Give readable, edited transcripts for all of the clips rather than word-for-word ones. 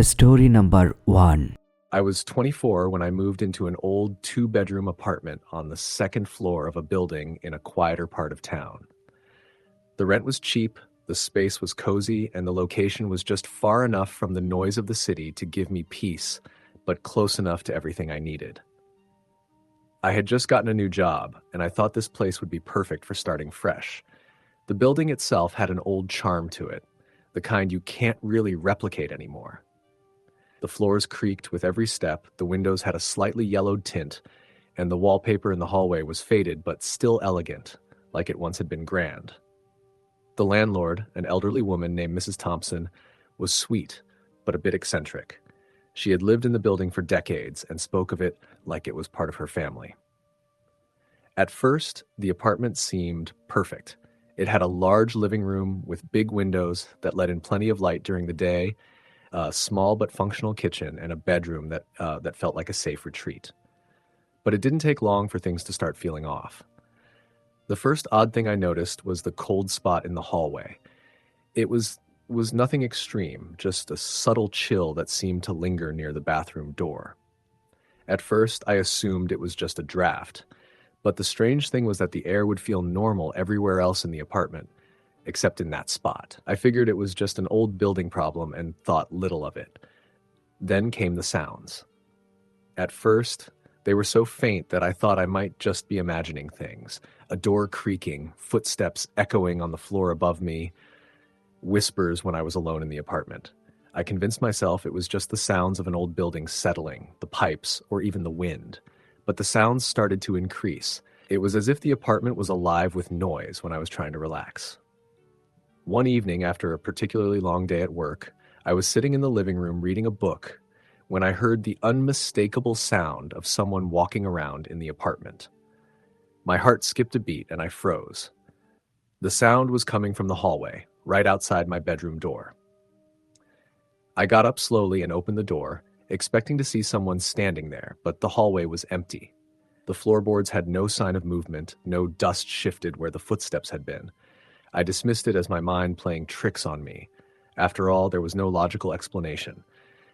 Story number 1. I was 24 when I moved into an old two-bedroom apartment on the second floor of a building in a quieter part of town. The rent was cheap, the space was cozy, and the location was just far enough from the noise of the city to give me peace, but close enough to everything I needed. I had just gotten a new job, and I thought this place would be perfect for starting fresh. The building itself had an old charm to it, the kind you can't really replicate anymore. The floors creaked with every step, the windows had a slightly yellowed tint, and the wallpaper in the hallway was faded but still elegant, like it once had been grand. The landlord, an elderly woman named Mrs. Thompson, was sweet, but a bit eccentric. She had lived in the building for decades and spoke of it like it was part of her family. At first, the apartment seemed perfect. It had a large living room with big windows that let in plenty of light during the day, a small but functional kitchen, and a bedroom that felt like a safe retreat. But it didn't take long for things to start feeling off. The first odd thing I noticed was the cold spot in the hallway. It was nothing extreme, just a subtle chill that seemed to linger near the bathroom door. At first, I assumed it was just a draft, but the strange thing was that the air would feel normal everywhere else in the apartment, except in that spot. I figured it was just an old building problem and thought little of it. Then came the sounds. At first, they were so faint that I thought I might just be imagining things. A door creaking, footsteps echoing on the floor above me, whispers when I was alone in the apartment. I convinced myself it was just the sounds of an old building settling, the pipes, or even the wind. But the sounds started to increase. It was as if the apartment was alive with noise when I was trying to relax. One evening, after a particularly long day at work, I was sitting in the living room reading a book when I heard the unmistakable sound of someone walking around in the apartment. My heart skipped a beat and I froze. The sound was coming from the hallway, right outside my bedroom door. I got up slowly and opened the door, expecting to see someone standing there, but the hallway was empty. The floorboards had no sign of movement, no dust shifted where the footsteps had been. I dismissed it as my mind playing tricks on me. After all, there was no logical explanation.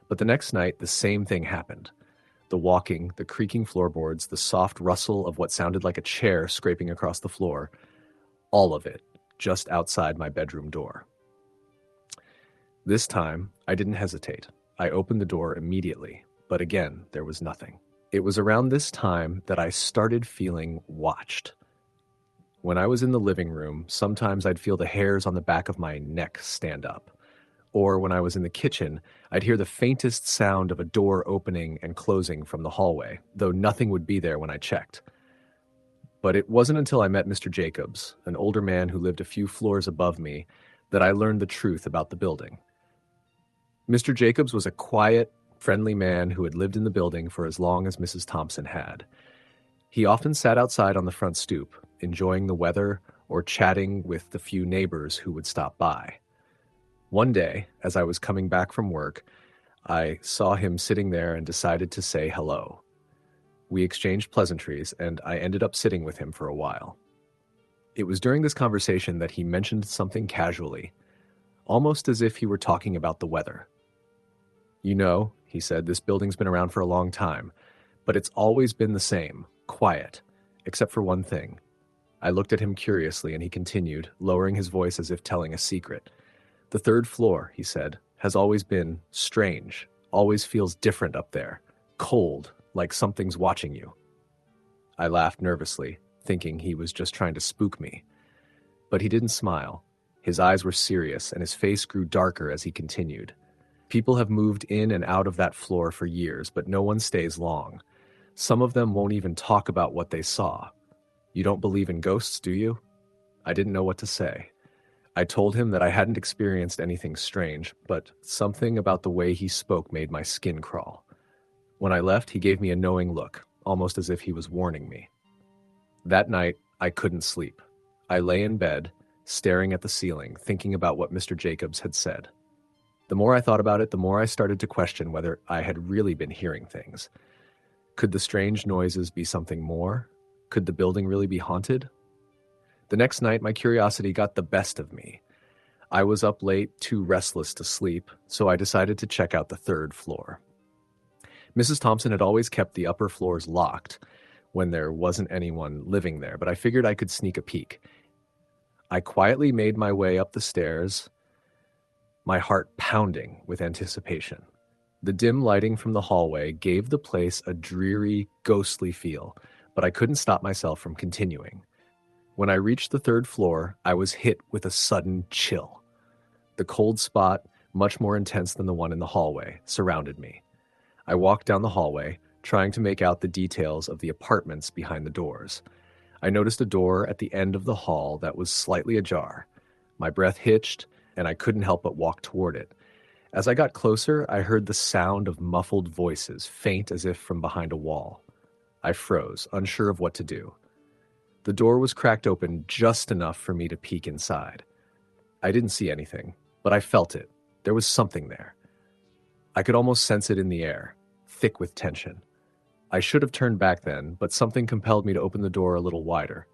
But the next night, the same thing happened. The walking, the creaking floorboards, the soft rustle of what sounded like a chair scraping across the floor, all of it just outside my bedroom door. This time, I didn't hesitate. I opened the door immediately, but again, there was nothing. It was around this time that I started feeling watched. When I was in the living room, sometimes I'd feel the hairs on the back of my neck stand up. Or when I was in the kitchen, I'd hear the faintest sound of a door opening and closing from the hallway, though nothing would be there when I checked. But it wasn't until I met Mr. Jacobs, an older man who lived a few floors above me, that I learned the truth about the building. Mr. Jacobs was a quiet, friendly man who had lived in the building for as long as Mrs. Thompson had. He often sat outside on the front stoop, enjoying the weather or chatting with the few neighbors who would stop by. One day, as I was coming back from work, I saw him sitting there and decided to say hello. We exchanged pleasantries, and I ended up sitting with him for a while. It was during this conversation that he mentioned something casually, almost as if he were talking about the weather. "You know," he said, "this building's been around for a long time, but it's always been the same, quiet, except for one thing." I looked at him curiously, and he continued, lowering his voice as if telling a secret. "The third floor," he said, "has always been strange, always feels different up there, cold, like something's watching you." I laughed nervously, thinking he was just trying to spook me. But he didn't smile. His eyes were serious, and his face grew darker as he continued. "People have moved in and out of that floor for years, but no one stays long. Some of them won't even talk about what they saw. You don't believe in ghosts, do you?" I didn't know what to say. I told him that I hadn't experienced anything strange, but something about the way he spoke made my skin crawl. When I left, he gave me a knowing look, almost as if he was warning me. That night, I couldn't sleep. I lay in bed, staring at the ceiling, thinking about what Mr. Jacobs had said. The more I thought about it, the more I started to question whether I had really been hearing things. Could the strange noises be something more? Could the building really be haunted? The next night, my curiosity got the best of me. I was up late, too restless to sleep, so I decided to check out the third floor. Mrs. Thompson had always kept the upper floors locked when there wasn't anyone living there, but I figured I could sneak a peek. I quietly made my way up the stairs, my heart pounding with anticipation. The dim lighting from the hallway gave the place a dreary, ghostly feel, but I couldn't stop myself from continuing. When I reached the third floor, I was hit with a sudden chill. The cold spot, much more intense than the one in the hallway, surrounded me. I walked down the hallway, trying to make out the details of the apartments behind the doors. I noticed a door at the end of the hall that was slightly ajar. My breath hitched, and I couldn't help but walk toward it. As I got closer, I heard the sound of muffled voices, faint as if from behind a wall. I froze, unsure of what to do. The door was cracked open just enough for me to peek inside. I didn't see anything, but I felt it. There was something there. I could almost sense it in the air, thick with tension. I should have turned back then, but something compelled me to open the door a little wider.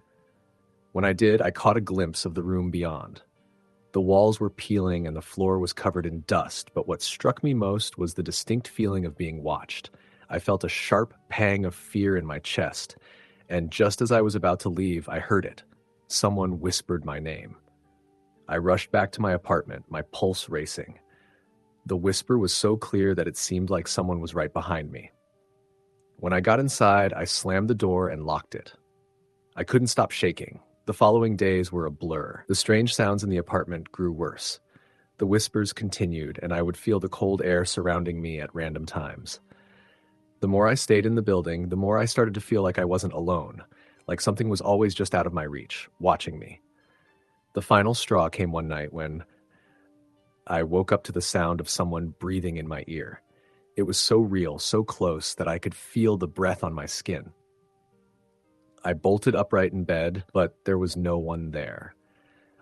When I did, I caught a glimpse of the room beyond. The walls were peeling and the floor was covered in dust, but what struck me most was the distinct feeling of being watched. I felt a sharp pang of fear in my chest, and just as I was about to leave, I heard it. Someone whispered my name. I rushed back to my apartment, my pulse racing. The whisper was so clear that it seemed like someone was right behind me. When I got inside, I slammed the door and locked it. I couldn't stop shaking. The following days were a blur. The strange sounds in the apartment grew worse. The whispers continued, and I would feel the cold air surrounding me at random times. The more I stayed in the building, the more I started to feel like I wasn't alone, like something was always just out of my reach, watching me. The final straw came one night when I woke up to the sound of someone breathing in my ear. It was so real, so close, that I could feel the breath on my skin. I bolted upright in bed, but there was no one there.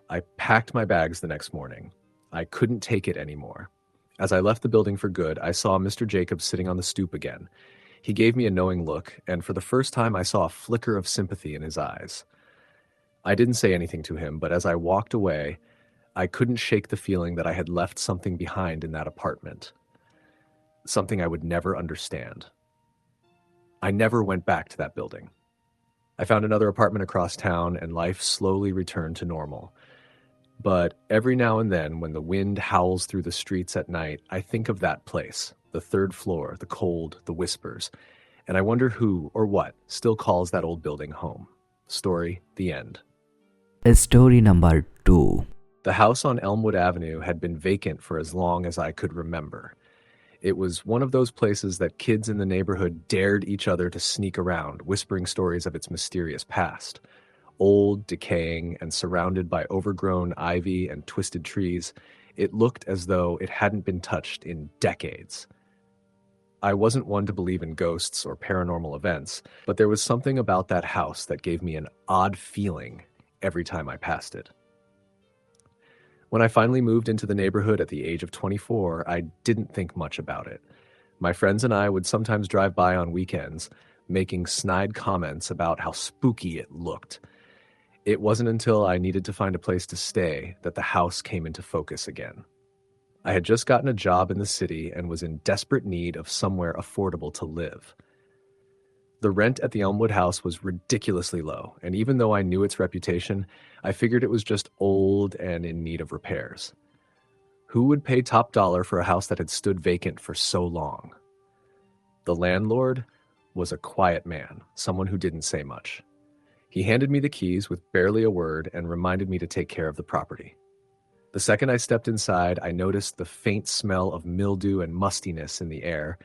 I packed my bags the next morning. I couldn't take it anymore. As I left the building for good, I saw Mr. Jacobs sitting on the stoop again. He gave me a knowing look, and for the first time I saw a flicker of sympathy in his eyes. I didn't say anything to him, but as I walked away, I couldn't shake the feeling that I had left something behind in that apartment. Something I would never understand. I never went back to that building. I found another apartment across town, and life slowly returned to normal. But every now and then, when the wind howls through the streets at night, I think of that place, the third floor, the cold, the whispers, and I wonder who or what still calls that old building home. Story, the end. Story number 2. The house on Elmwood Avenue had been vacant for as long as I could remember. It was one of those places that kids in the neighborhood dared each other to sneak around, whispering stories of its mysterious past. Old, decaying, and surrounded by overgrown ivy and twisted trees, it looked as though it hadn't been touched in decades. I wasn't one to believe in ghosts or paranormal events, but there was something about that house that gave me an odd feeling every time I passed it. When I finally moved into the neighborhood at the age of 24, I didn't think much about it. My friends and I would sometimes drive by on weekends, making snide comments about how spooky it looked. It wasn't until I needed to find a place to stay that the house came into focus again. I had just gotten a job in the city and was in desperate need of somewhere affordable to live. The rent at the Elmwood house was ridiculously low, and even though I knew its reputation, I figured it was just old and in need of repairs. Who would pay top dollar for a house that had stood vacant for so long? The landlord was a quiet man, someone who didn't say much. He handed me the keys with barely a word and reminded me to take care of the property. The second I stepped inside, I noticed the faint smell of mildew and mustiness in the air,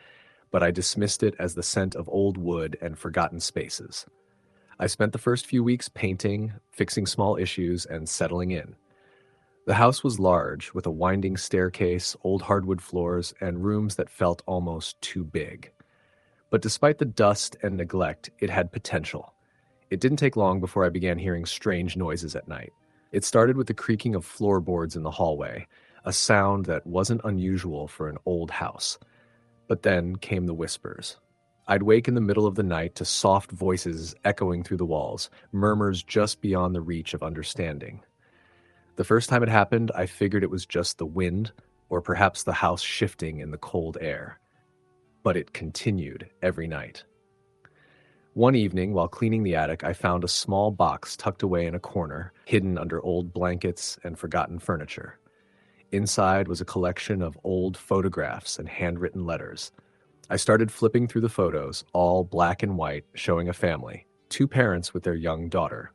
but I dismissed it as the scent of old wood and forgotten spaces. I spent the first few weeks painting, fixing small issues, and settling in. The house was large, with a winding staircase, old hardwood floors, and rooms that felt almost too big. But despite the dust and neglect, it had potential. It didn't take long before I began hearing strange noises at night. It started with the creaking of floorboards in the hallway, a sound that wasn't unusual for an old house. But then came the whispers. I'd wake in the middle of the night to soft voices echoing through the walls, murmurs just beyond the reach of understanding. The first time it happened, I figured it was just the wind or perhaps the house shifting in the cold air. But it continued every night. One evening, while cleaning the attic, I found a small box tucked away in a corner, hidden under old blankets and forgotten furniture. Inside was a collection of old photographs and handwritten letters. I started flipping through the photos, all black and white, showing a family, two parents with their young daughter.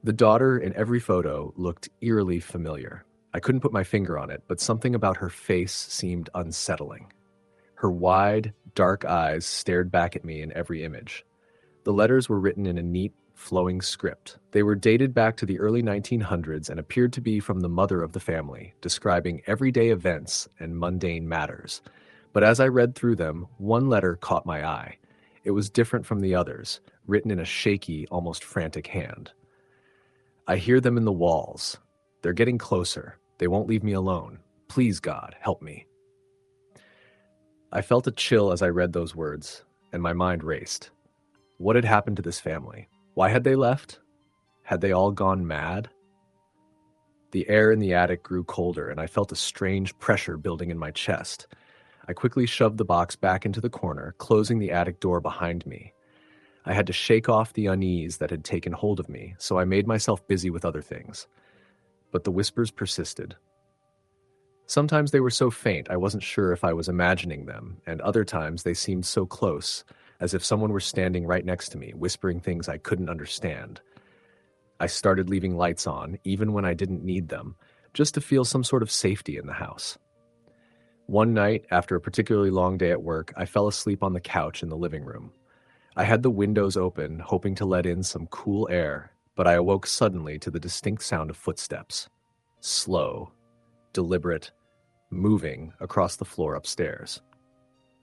The daughter in every photo looked eerily familiar. I couldn't put my finger on it, but something about her face seemed unsettling. Her wide, dark eyes stared back at me in every image. The letters were written in a neat, flowing script. They were dated back to the early 1900s and appeared to be from the mother of the family, describing everyday events and mundane matters. But as I read through them, one letter caught my eye. It was different from the others, written in a shaky, almost frantic hand. I hear them in the walls. They're getting closer. They won't leave me alone. Please, God, help me. I felt a chill as I read those words, and my mind raced. What had happened to this family? Why had they left? Had they all gone mad? The air in the attic grew colder, and I felt a strange pressure building in my chest. I quickly shoved the box back into the corner, closing the attic door behind me. I had to shake off the unease that had taken hold of me, so I made myself busy with other things. But the whispers persisted. Sometimes they were so faint I wasn't sure if I was imagining them, and other times they seemed so close, as if someone were standing right next to me, whispering things I couldn't understand. I started leaving lights on, even when I didn't need them, just to feel some sort of safety in the house. One night, after a particularly long day at work, I fell asleep on the couch in the living room. I had the windows open, hoping to let in some cool air, but I awoke suddenly to the distinct sound of footsteps. Slow, deliberate, moving across the floor upstairs.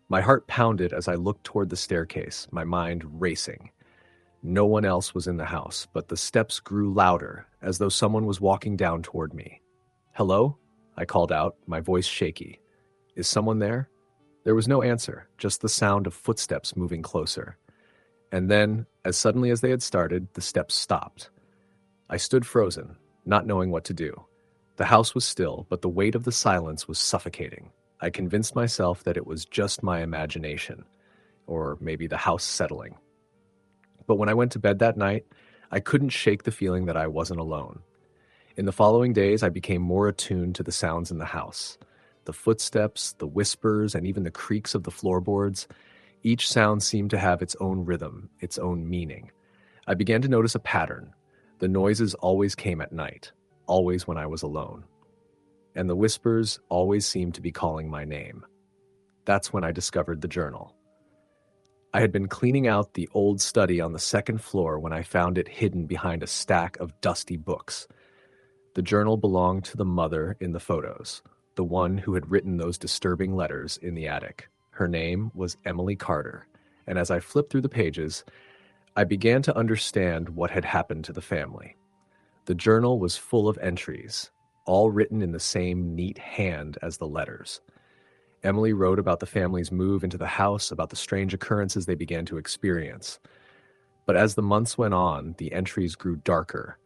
My heart pounded as I looked toward the staircase, my mind racing. No one else was in the house, but the steps grew louder, as though someone was walking down toward me. "Hello?" I called out, my voice shaky. "Is someone there?" There was no answer, just the sound of footsteps moving closer. And then, as suddenly as they had started, the steps stopped. I stood frozen, not knowing what to do. The house was still, but the weight of the silence was suffocating. I convinced myself that it was just my imagination, or maybe the house settling. But when I went to bed that night, I couldn't shake the feeling that I wasn't alone. In the following days, I became more attuned to the sounds in the house. The footsteps, the whispers, and even the creaks of the floorboards. Each sound seemed to have its own rhythm, its own meaning. I began to notice a pattern. The noises always came at night, always when I was alone. And the whispers always seemed to be calling my name. That's when I discovered the journal. I had been cleaning out the old study on the second floor when I found it hidden behind a stack of dusty books. The journal belonged to the mother in the photos, the one who had written those disturbing letters in the attic. Her name was Emily Carter, and as I flipped through the pages, I began to understand what had happened to the family. The journal was full of entries, all written in the same neat hand as the letters. Emily wrote about the family's move into the house, about the strange occurrences they began to experience. But as the months went on, the entries grew darker.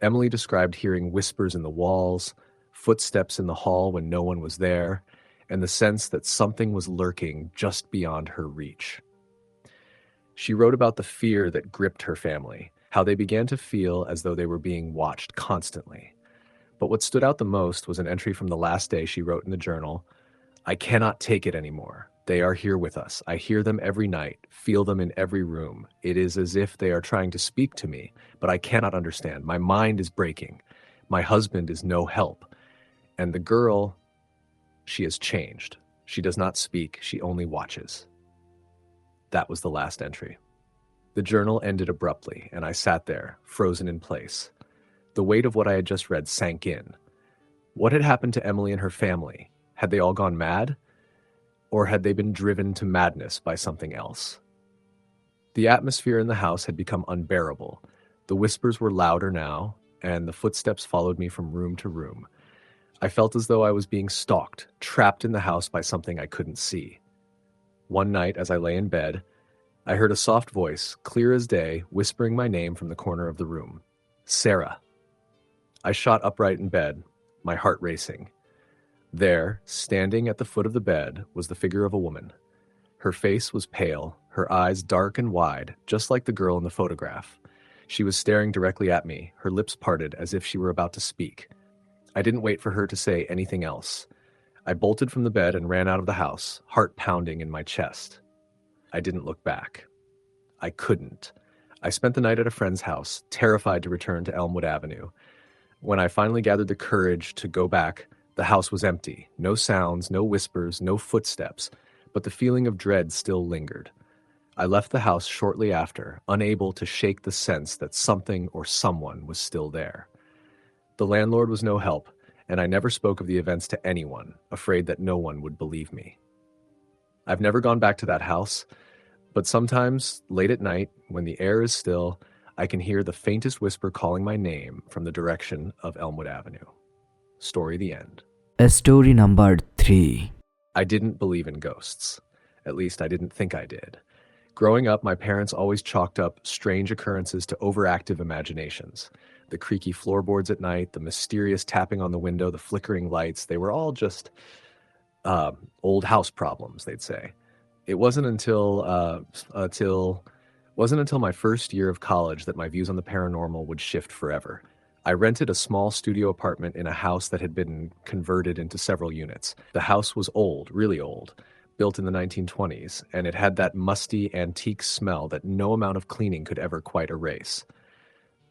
Emily described hearing whispers in the walls, footsteps in the hall when no one was there, and the sense that something was lurking just beyond her reach. She wrote about the fear that gripped her family, how they began to feel as though they were being watched constantly. But what stood out the most was an entry from the last day she wrote in the journal. "I cannot take it anymore. They are here with us. I hear them every night, feel them in every room. It is as if they are trying to speak to me, but I cannot understand. My mind is breaking. My husband is no help. And the girl, she has changed. She does not speak. She only watches." That was the last entry. The journal ended abruptly, and I sat there, frozen in place. The weight of what I had just read sank in. What had happened to Emily and her family? Had they all gone mad? Or had they been driven to madness by something else? The atmosphere in the house had become unbearable. The whispers were louder now, and the footsteps followed me from room to room. I felt as though I was being stalked, trapped in the house by something I couldn't see. One night, as I lay in bed, I heard a soft voice, clear as day, whispering my name from the corner of the room. "Sarah." I shot upright in bed, my heart racing. There, standing at the foot of the bed, was the figure of a woman. Her face was pale, her eyes dark and wide, just like the girl in the photograph. She was staring directly at me, her lips parted as if she were about to speak. I didn't wait for her to say anything else. I bolted from the bed and ran out of the house, heart pounding in my chest. I didn't look back. I couldn't. I spent the night at a friend's house, terrified to return to Elmwood Avenue. When I finally gathered the courage to go back, the house was empty. No sounds, no whispers, no footsteps, but the feeling of dread still lingered. I left the house shortly after, unable to shake the sense that something or someone was still there. The landlord was no help, and I never spoke of the events to anyone, afraid that no one would believe me. I've never gone back to that house, but sometimes, late at night, when the air is still, I can hear the faintest whisper calling my name from the direction of Elmwood Avenue. Story the end. Story number 3. I didn't believe in ghosts. At least I didn't think I did. Growing up, my parents always chalked up strange occurrences to overactive imaginations. The creaky floorboards at night, the mysterious tapping on the window, the flickering lights, they were all just old house problems, they'd say. It wasn't until my first year of college that my views on the paranormal would shift forever. I rented a small studio apartment in a house that had been converted into several units. The house was old, really old, built in the 1920s, and it had that musty, antique smell that no amount of cleaning could ever quite erase.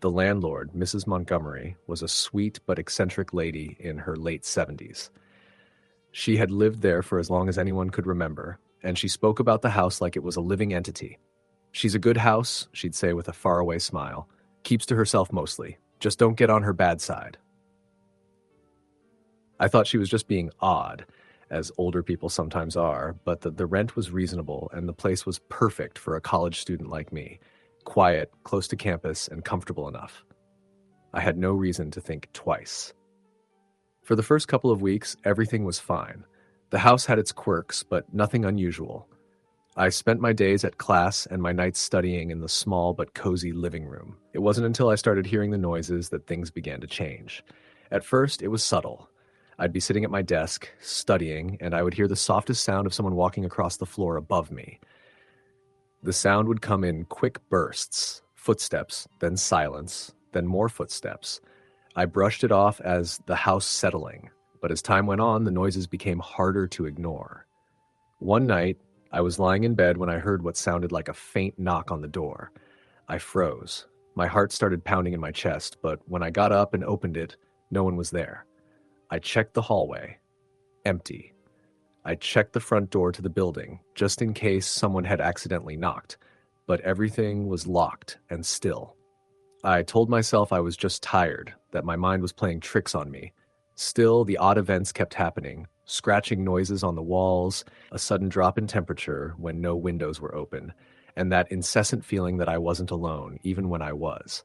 The landlord, Mrs. Montgomery, was a sweet but eccentric lady in her late 70s. She had lived there for as long as anyone could remember, and she spoke about the house like it was a living entity. "She's a good house," she'd say with a faraway smile. "Keeps to herself mostly. Just don't get on her bad side." I thought she was just being odd, as older people sometimes are, but the rent was reasonable and the place was perfect for a college student like me. Quiet, close to campus, and comfortable enough. I had no reason to think twice. For the first couple of weeks, everything was fine. The house had its quirks, but nothing unusual. I spent my days at class and my nights studying in the small but cozy living room. It wasn't until I started hearing the noises that things began to change. At first, it was subtle. I'd be sitting at my desk, studying, and I would hear the softest sound of someone walking across the floor above me. The sound would come in quick bursts, footsteps, then silence, then more footsteps. I brushed it off as the house settling, but as time went on, the noises became harder to ignore. One night, I was lying in bed when I heard what sounded like a faint knock on the door. I froze. My heart started pounding in my chest, but when I got up and opened it, no one was there. I checked the hallway. Empty. I checked the front door to the building, just in case someone had accidentally knocked, but everything was locked and still. I told myself I was just tired, that my mind was playing tricks on me. Still, the odd events kept happening, scratching noises on the walls, a sudden drop in temperature when no windows were open, and that incessant feeling that I wasn't alone, even when I was.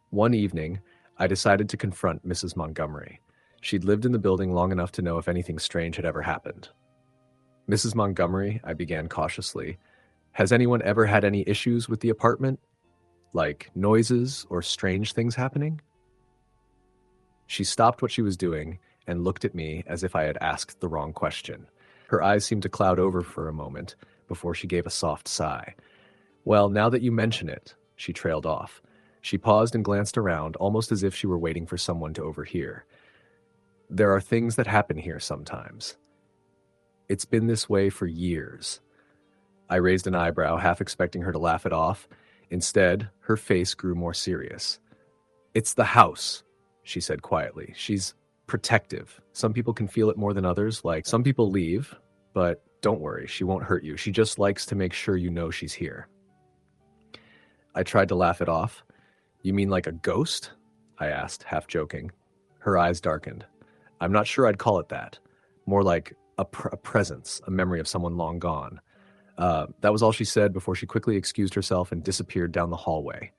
One evening, I decided to confront Mrs. Montgomery. She'd lived in the building long enough to know if anything strange had ever happened. "Mrs. Montgomery," I began cautiously, "has anyone ever had any issues with the apartment? Like noises or strange things happening?" She stopped what she was doing and looked at me as if I had asked the wrong question. Her eyes seemed to cloud over for a moment before she gave a soft sigh. "Well, now that you mention it," she trailed off. She paused and glanced around, almost as if she were waiting for someone to overhear. "There are things that happen here sometimes. It's been this way for years." I raised an eyebrow, half expecting her to laugh it off. Instead, her face grew more serious. "It's the house," she said quietly. "She's protective. Some people can feel it more than others, like some people leave, but don't worry, she won't hurt you. She just likes to make sure you know she's here." I tried to laugh it off. "You mean like a ghost?" I asked, half joking. Her eyes darkened. "I'm not sure I'd call it that. More like a presence, a memory of someone long gone." That was all she said before she quickly excused herself and disappeared down the hallway.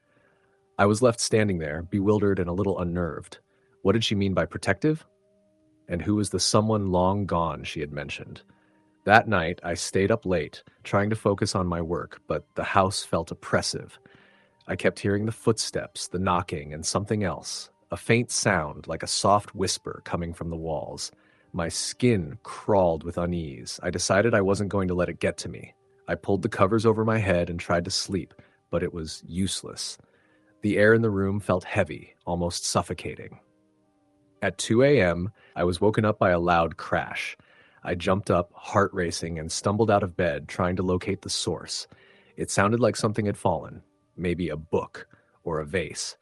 I was left standing there, bewildered and a little unnerved. What did she mean by protective? And who was the someone long gone she had mentioned? That night, I stayed up late, trying to focus on my work, but the house felt oppressive. I kept hearing the footsteps, the knocking, and something else, a faint sound like a soft whisper coming from the walls. My skin crawled with unease. I decided I wasn't going to let it get to me. I pulled the covers over my head and tried to sleep, but it was useless. The air in the room felt heavy, almost suffocating. At 2 a.m., I was woken up by a loud crash. I jumped up, heart racing, and stumbled out of bed, trying to locate the source. It sounded like something had fallen, maybe a book or a vase.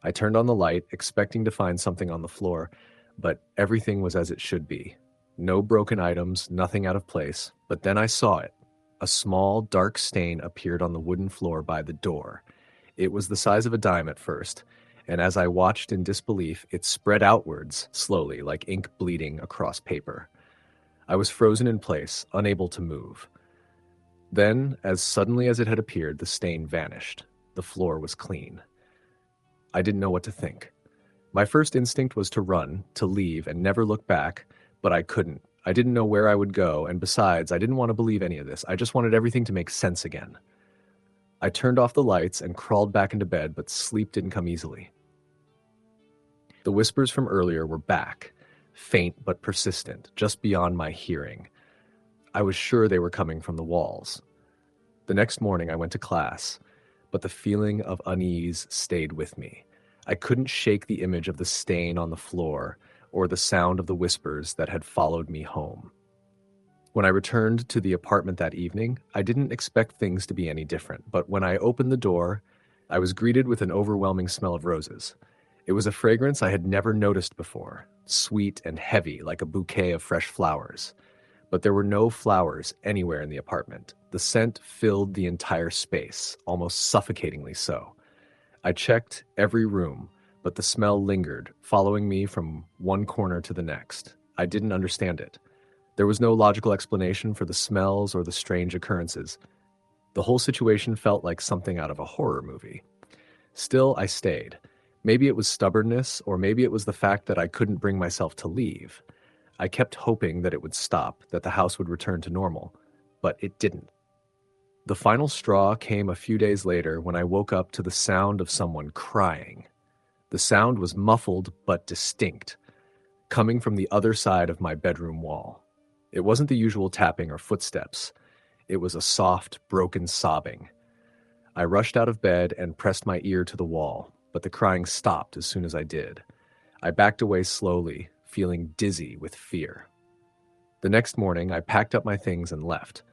I turned on the light, expecting to find something on the floor, but everything was as it should be. No broken items, nothing out of place. But then I saw it. A small, dark stain appeared on the wooden floor by the door. It was the size of a dime at first, and as I watched in disbelief, it spread outwards, slowly, like ink bleeding across paper. I was frozen in place, unable to move. Then, as suddenly as it had appeared, the stain vanished. The floor was clean. I didn't know what to think. My first instinct was to run, to leave, and never look back, but I couldn't. I didn't know where I would go, and besides, I didn't want to believe any of this. I just wanted everything to make sense again. I turned off the lights and crawled back into bed, but sleep didn't come easily. The whispers from earlier were back, faint but persistent, just beyond my hearing. I was sure they were coming from the walls. The next morning I went to class, but the feeling of unease stayed with me. I couldn't shake the image of the stain on the floor or the sound of the whispers that had followed me home. When I returned to the apartment that evening, I didn't expect things to be any different, but when I opened the door, I was greeted with an overwhelming smell of roses. It was a fragrance I had never noticed before, sweet and heavy like a bouquet of fresh flowers. But there were no flowers anywhere in the apartment. The scent filled the entire space, almost suffocatingly so. I checked every room, but the smell lingered, following me from one corner to the next. I didn't understand it. There was no logical explanation for the smells or the strange occurrences. The whole situation felt like something out of a horror movie. Still, I stayed. Maybe it was stubbornness, or maybe it was the fact that I couldn't bring myself to leave. I kept hoping that it would stop, that the house would return to normal, but it didn't. The final straw came a few days later when I woke up to the sound of someone crying. The sound was muffled but distinct, coming from the other side of my bedroom wall. It wasn't the usual tapping or footsteps. It was a soft, broken sobbing. I rushed out of bed and pressed my ear to the wall, but the crying stopped as soon as I did. I backed away slowly, feeling dizzy with fear. The next morning, I packed up my things and left.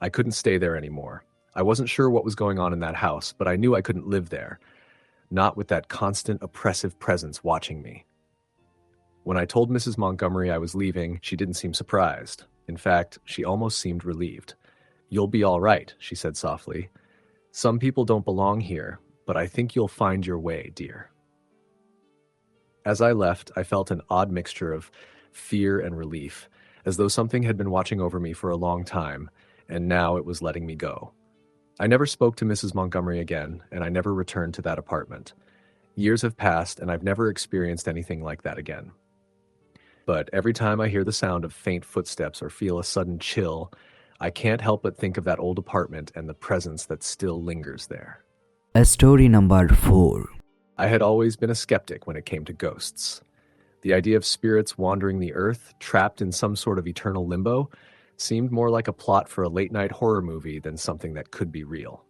I couldn't stay there anymore. I wasn't sure what was going on in that house, but I knew I couldn't live there, not with that constant oppressive presence watching me. When I told Mrs. Montgomery I was leaving, she didn't seem surprised. In fact, she almost seemed relieved. "You'll be all right," she said softly. "Some people don't belong here, but I think you'll find your way, dear." As I left, I felt an odd mixture of fear and relief, as though something had been watching over me for a long time, and now it was letting me go. I never spoke to Mrs. Montgomery again, and I never returned to that apartment. Years have passed, and I've never experienced anything like that again. But every time I hear the sound of faint footsteps or feel a sudden chill, I can't help but think of that old apartment and the presence that still lingers there. Story number 4. I had always been a skeptic when it came to ghosts. The idea of spirits wandering the earth, trapped in some sort of eternal limbo, seemed more like a plot for a late-night horror movie than something that could be real.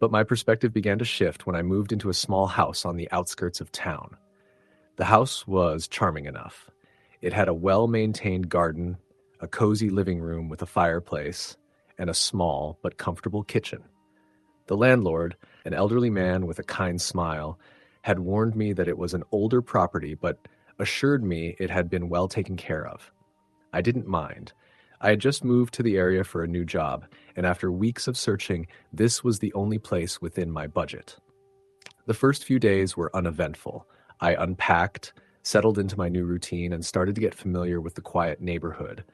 But my perspective began to shift when I moved into a small house on the outskirts of town. The house was charming enough. It had a well-maintained garden, a cozy living room with a fireplace, and a small but comfortable kitchen. The landlord, an elderly man with a kind smile, had warned me that it was an older property but assured me it had been well taken care of. I didn't mind. I had just moved to the area for a new job, and after weeks of searching, this was the only place within my budget. The first few days were uneventful. I unpacked, settled into my new routine, and started to get familiar with the quiet neighborhood.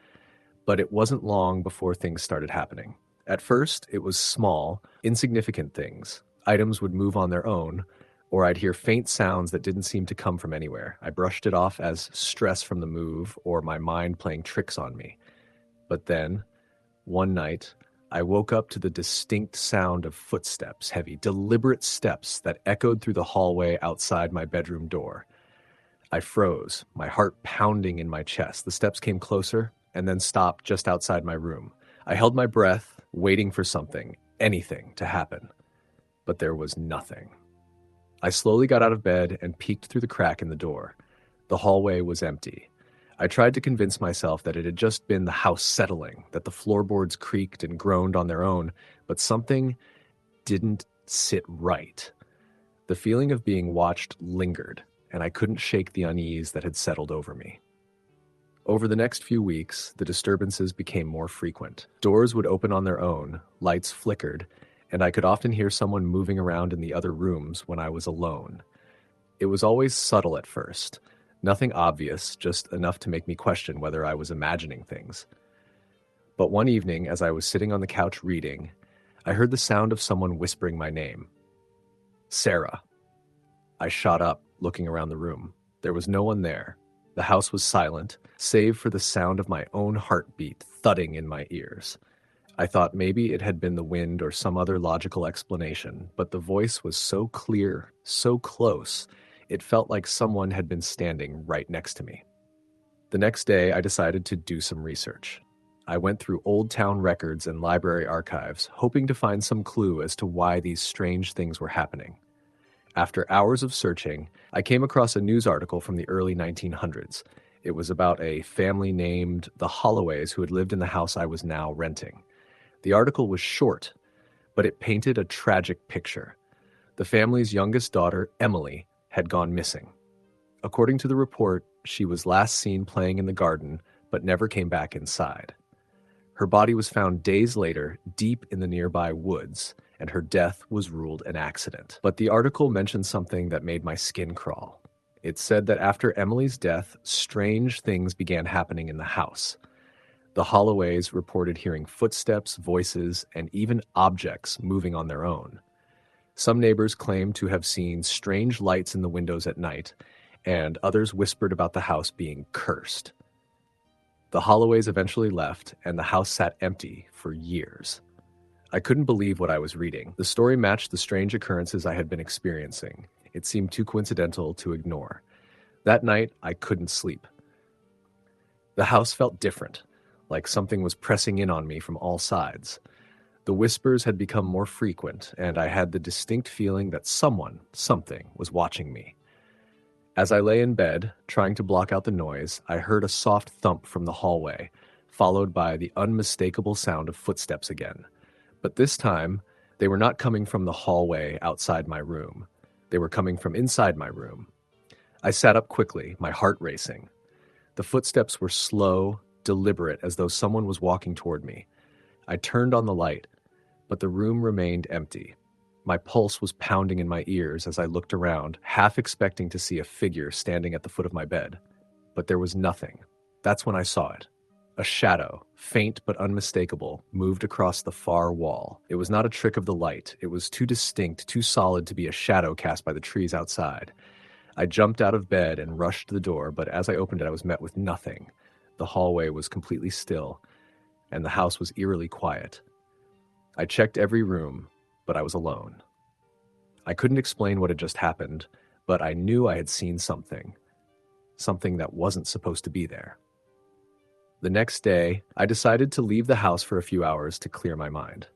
But it wasn't long before things started happening. At first, it was small, insignificant things. Items would move on their own, or I'd hear faint sounds that didn't seem to come from anywhere. I brushed it off as stress from the move or my mind playing tricks on me. But then, one night, I woke up to the distinct sound of footsteps, heavy, deliberate steps that echoed through the hallway outside my bedroom door. I froze, my heart pounding in my chest. The steps came closer and then stopped just outside my room. I held my breath, waiting for something, anything, to happen. But there was nothing. I slowly got out of bed and peeked through the crack in the door. The hallway was empty. I tried to convince myself that it had just been the house settling, that the floorboards creaked and groaned on their own, but something didn't sit right. The feeling of being watched lingered, and I couldn't shake the unease that had settled over me. Over the next few weeks, the disturbances became more frequent. Doors would open on their own, lights flickered, and I could often hear someone moving around in the other rooms when I was alone. It was always subtle at first. Nothing obvious, just enough to make me question whether I was imagining things. But one evening, as I was sitting on the couch reading, I heard the sound of someone whispering my name. Sarah. I shot up, looking around the room. There was no one there. The house was silent, save for the sound of my own heartbeat thudding in my ears. I thought maybe it had been the wind or some other logical explanation, but the voice was so clear, so close, it felt like someone had been standing right next to me. The next day, I decided to do some research. I went through old town records and library archives, hoping to find some clue as to why these strange things were happening. After hours of searching, I came across a news article from the early 1900s. It was about a family named the Holloways who had lived in the house I was now renting. The article was short, but it painted a tragic picture. The family's youngest daughter, Emily, had gone missing. According to the report, she was last seen playing in the garden, but never came back inside. Her body was found days later, deep in the nearby woods, and her death was ruled an accident. But the article mentioned something that made my skin crawl. It said that after Emily's death, strange things began happening in the house. The Holloways reported hearing footsteps, voices, and even objects moving on their own. Some neighbors claimed to have seen strange lights in the windows at night, and others whispered about the house being cursed. The Holloways eventually left, and the house sat empty for years. I couldn't believe what I was reading. The story matched the strange occurrences I had been experiencing. It seemed too coincidental to ignore. That night, I couldn't sleep. The house felt different, like something was pressing in on me from all sides. The whispers had become more frequent, and I had the distinct feeling that something was watching me. As I lay in bed, trying to block out the noise, I heard a soft thump from the hallway, followed by the unmistakable sound of footsteps again. But this time, they were not coming from the hallway outside my room. They were coming from inside my room. I sat up quickly, my heart racing. The footsteps were slow, deliberate, as though someone was walking toward me. I turned on the light, but the room remained empty. My pulse was pounding in my ears as I looked around, half expecting to see a figure standing at the foot of my bed. But there was nothing. That's when I saw it. A shadow, faint but unmistakable, moved across the far wall. It was not a trick of the light. It was too distinct, too solid to be a shadow cast by the trees outside. I jumped out of bed and rushed to the door, but as I opened it, I was met with nothing. The hallway was completely still, and the house was eerily quiet. I checked every room, but I was alone. I couldn't explain what had just happened, but I knew I had seen something that wasn't supposed to be there. The next day, I decided to leave the house for a few hours to clear my mind.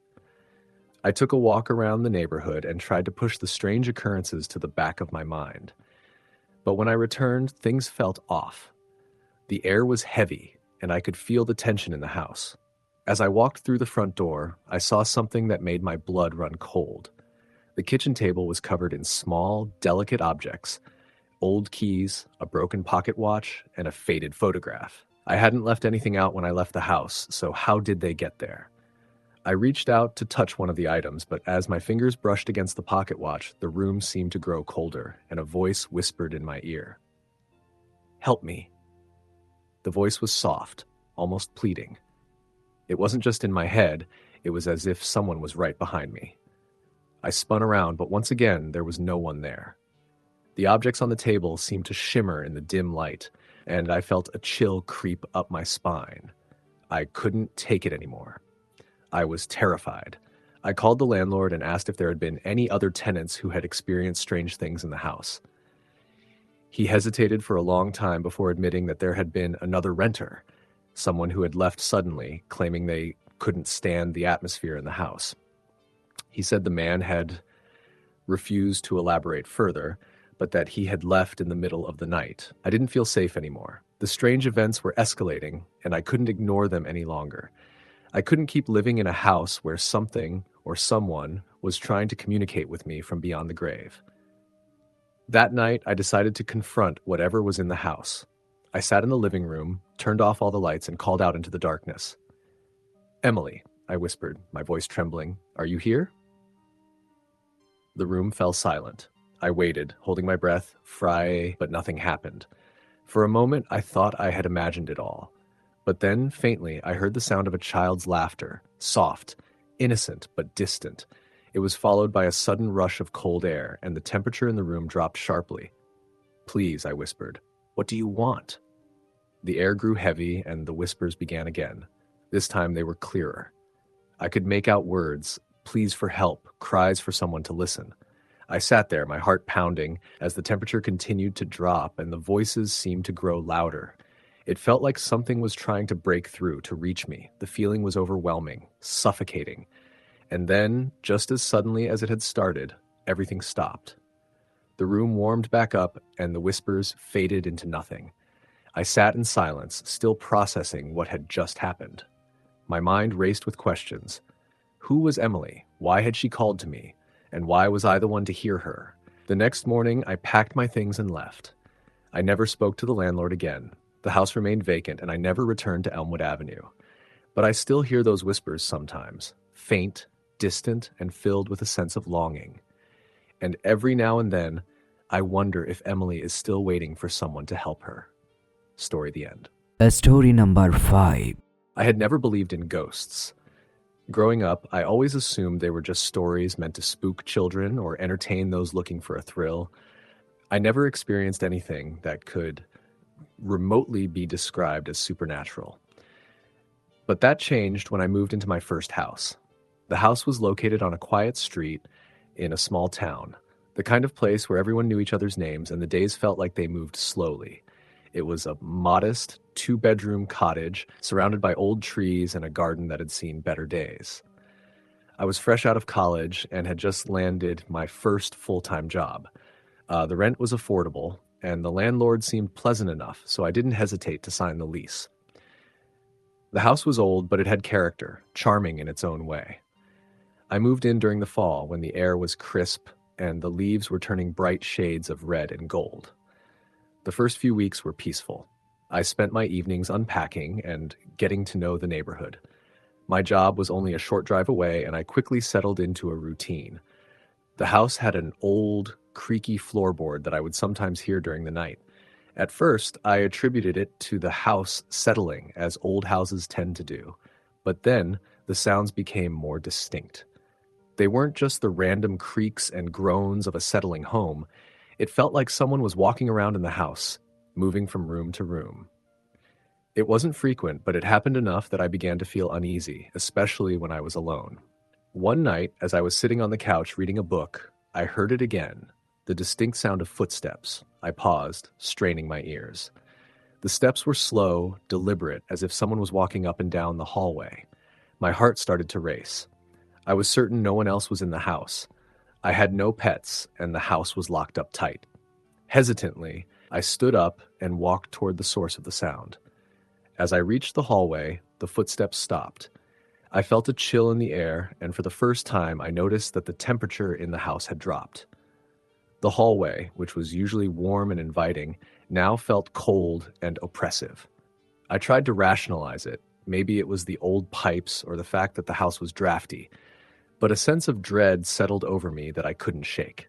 I took a walk around the neighborhood and tried to push the strange occurrences to the back of my mind. But when I returned, things felt off. The air was heavy, and I could feel the tension in the house. As I walked through the front door, I saw something that made my blood run cold. The kitchen table was covered in small, delicate objects, old keys, a broken pocket watch, and a faded photograph. I hadn't left anything out when I left the house, so how did they get there? I reached out to touch one of the items, but as my fingers brushed against the pocket watch, the room seemed to grow colder, and a voice whispered in my ear. "Help me." The voice was soft, almost pleading. It wasn't just in my head, it was as if someone was right behind me. I spun around, but once again, there was no one there. The objects on the table seemed to shimmer in the dim light, and I felt a chill creep up my spine. I couldn't take it anymore. I was terrified. I called the landlord and asked if there had been any other tenants who had experienced strange things in the house. He hesitated for a long time before admitting that there had been another renter, someone who had left suddenly, claiming they couldn't stand the atmosphere in the house. He said the man had refused to elaborate further, but that he had left in the middle of the night. I didn't feel safe anymore. The strange events were escalating, and I couldn't ignore them any longer. I couldn't keep living in a house where something or someone was trying to communicate with me from beyond the grave. That night, I decided to confront whatever was in the house. I sat in the living room, turned off all the lights, and called out into the darkness. "Emily," I whispered, my voice trembling, "are you here?" The room fell silent. I waited, holding my breath, but nothing happened. For a moment, I thought I had imagined it all. But then, faintly, I heard the sound of a child's laughter, soft, innocent, but distant. It was followed by a sudden rush of cold air, and the temperature in the room dropped sharply. "Please," I whispered, "what do you want?" The air grew heavy, and the whispers began again. This time they were clearer. I could make out words, pleas for help, cries for someone to listen. I sat there, my heart pounding, as the temperature continued to drop and the voices seemed to grow louder. It felt like something was trying to break through, to reach me. The feeling was overwhelming, suffocating. And then, just as suddenly as it had started, everything stopped. The room warmed back up, and the whispers faded into nothing. I sat in silence, still processing what had just happened. My mind raced with questions. Who was Emily? Why had she called to me? And why was I the one to hear her? The next morning, I packed my things and left. I never spoke to the landlord again. The house remained vacant, and I never returned to Elmwood Avenue. But I still hear those whispers sometimes, faint, distant, and filled with a sense of longing. And every now and then, I wonder if Emily is still waiting for someone to help her. Story the end. Story number 5. I had never believed in ghosts. Growing up, I always assumed they were just stories meant to spook children or entertain those looking for a thrill. I never experienced anything that could remotely be described as supernatural. But that changed when I moved into my first house. The house was located on a quiet street in a small town, the kind of place where everyone knew each other's names and the days felt like they moved slowly. It was a modest, 2-bedroom cottage surrounded by old trees and a garden that had seen better days. I was fresh out of college and had just landed my first full-time job. The rent was affordable, and the landlord seemed pleasant enough, so I didn't hesitate to sign the lease. The house was old, but it had character, charming in its own way. I moved in during the fall when the air was crisp and the leaves were turning bright shades of red and gold. The first few weeks were peaceful. I spent my evenings unpacking and getting to know the neighborhood. My job was only a short drive away, and I quickly settled into a routine. The house had an old, creaky floorboard that I would sometimes hear during the night. At first, I attributed it to the house settling, as old houses tend to do. But then, the sounds became more distinct. They weren't just the random creaks and groans of a settling home. It felt like someone was walking around in the house, moving from room to room. It wasn't frequent, but it happened enough that I began to feel uneasy, especially when I was alone. One night, as I was sitting on the couch reading a book, I heard it again, the distinct sound of footsteps. I paused, straining my ears. The steps were slow, deliberate, as if someone was walking up and down the hallway. My heart started to race. I was certain no one else was in the house. I had no pets, and the house was locked up tight. Hesitantly, I stood up and walked toward the source of the sound. As I reached the hallway, the footsteps stopped. I felt a chill in the air, and for the first time, I noticed that the temperature in the house had dropped. The hallway, which was usually warm and inviting, now felt cold and oppressive. I tried to rationalize it. Maybe it was the old pipes or the fact that the house was drafty. But a sense of dread settled over me that I couldn't shake.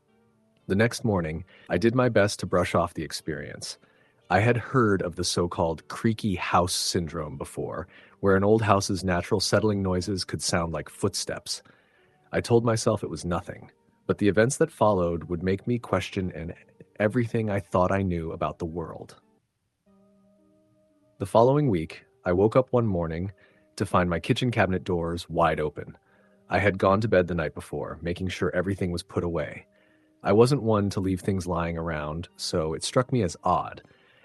The next morning, I did my best to brush off the experience. I had heard of the so-called creaky house syndrome before, where an old house's natural settling noises could sound like footsteps. I told myself it was nothing, but the events that followed would make me question everything I thought I knew about the world. The following week, I woke up one morning, to find my kitchen cabinet doors wide open. I had gone to bed the night before, making sure everything was put away. I wasn't one to leave things lying around, so it struck me as odd.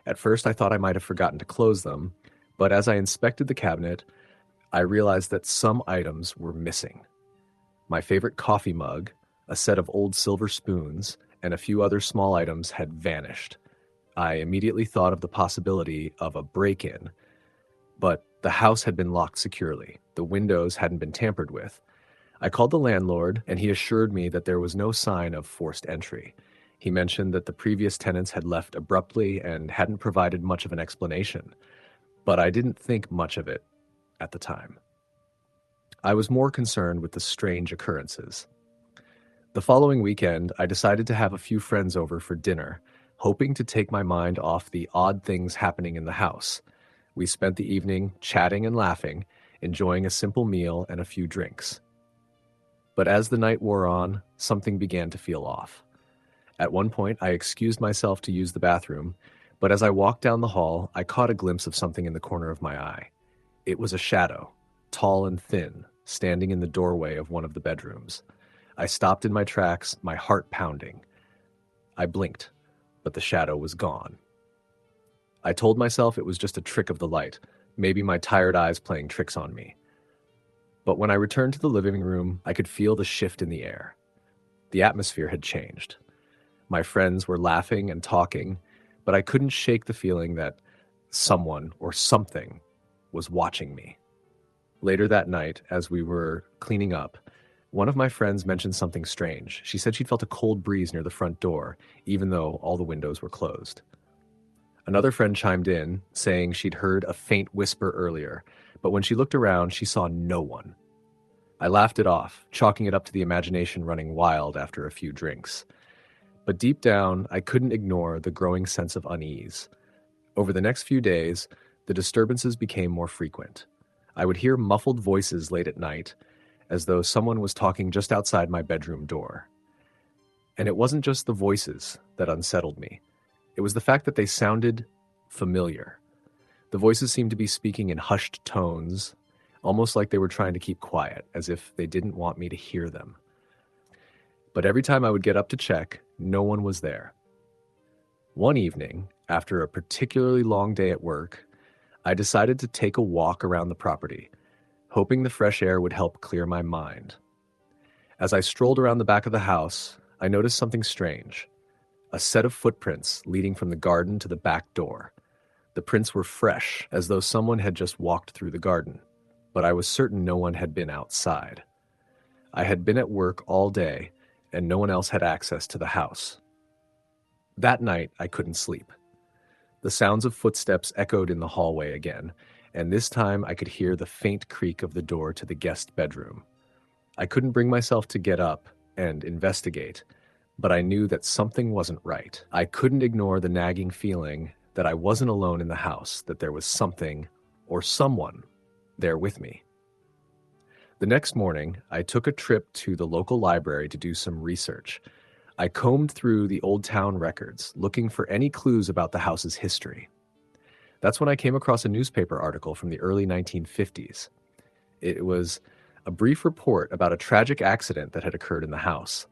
At first, I thought I might have forgotten to close them, but as I inspected the cabinet, I realized that some items were missing. My favorite coffee mug, a set of old silver spoons, and a few other small items had vanished. I immediately thought of the possibility of a break-in, but the house had been locked securely. The windows hadn't been tampered with. I called the landlord, and he assured me that there was no sign of forced entry. He mentioned that the previous tenants had left abruptly and hadn't provided much of an explanation, but I didn't think much of it at the time. I was more concerned with the strange occurrences. The following weekend, I decided to have a few friends over for dinner, hoping to take my mind off the odd things happening in the house. We spent the evening chatting and laughing, enjoying a simple meal and a few drinks. But as the night wore on, something began to feel off. At one point, I excused myself to use the bathroom, but as I walked down the hall, I caught a glimpse of something in the corner of my eye. It was a shadow, tall and thin, standing in the doorway of one of the bedrooms. I stopped in my tracks, my heart pounding. I blinked, but the shadow was gone. I told myself it was just a trick of the light, maybe my tired eyes playing tricks on me. But when I returned to the living room, I could feel the shift in the air. The atmosphere had changed. My friends were laughing and talking, but I couldn't shake the feeling that someone or something was watching me. Later that night, as we were cleaning up, one of my friends mentioned something strange. She said she'd felt a cold breeze near the front door, even though all the windows were closed. Another friend chimed in, saying she'd heard a faint whisper earlier, but when she looked around, she saw no one. I laughed it off, chalking it up to the imagination running wild after a few drinks. But deep down, I couldn't ignore the growing sense of unease. Over the next few days, the disturbances became more frequent. I would hear muffled voices late at night, as though someone was talking just outside my bedroom door. And it wasn't just the voices that unsettled me. It was the fact that they sounded familiar. The voices seemed to be speaking in hushed tones, almost like they were trying to keep quiet, as if they didn't want me to hear them. But every time I would get up to check, no one was there. One evening, after a particularly long day at work, I decided to take a walk around the property, hoping the fresh air would help clear my mind. As I strolled around the back of the house, I noticed something strange. A set of footprints leading from the garden to the back door. The prints were fresh, as though someone had just walked through the garden, but I was certain no one had been outside. I had been at work all day, and no one else had access to the house. That night, I couldn't sleep. The sounds of footsteps echoed in the hallway again, and this time I could hear the faint creak of the door to the guest bedroom. I couldn't bring myself to get up and investigate, but I knew that something wasn't right. I couldn't ignore the nagging feeling that I wasn't alone in the house, that there was something or someone there with me. The next morning, I took a trip to the local library to do some research. I combed through the old town records, looking for any clues about the house's history. That's when I came across a newspaper article from the early 1950s. It was a brief report about a tragic accident that had occurred in the house.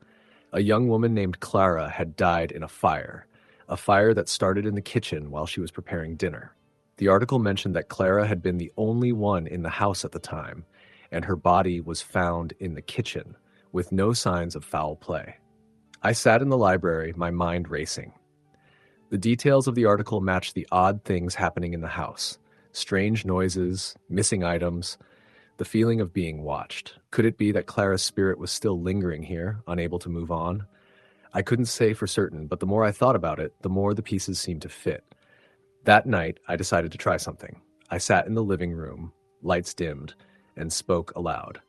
A young woman named Clara had died in a fire that started in the kitchen while she was preparing dinner. The article mentioned that Clara had been the only one in the house at the time, and her body was found in the kitchen, with no signs of foul play. I sat in the library, my mind racing. The details of the article matched the odd things happening in the house. Strange noises, missing items, the feeling of being watched. Could it be that Clara's spirit was still lingering here, unable to move on? I couldn't say for certain, but the more I thought about it, the more the pieces seemed to fit. That night, I decided to try something. I sat in the living room, lights dimmed, and spoke aloud.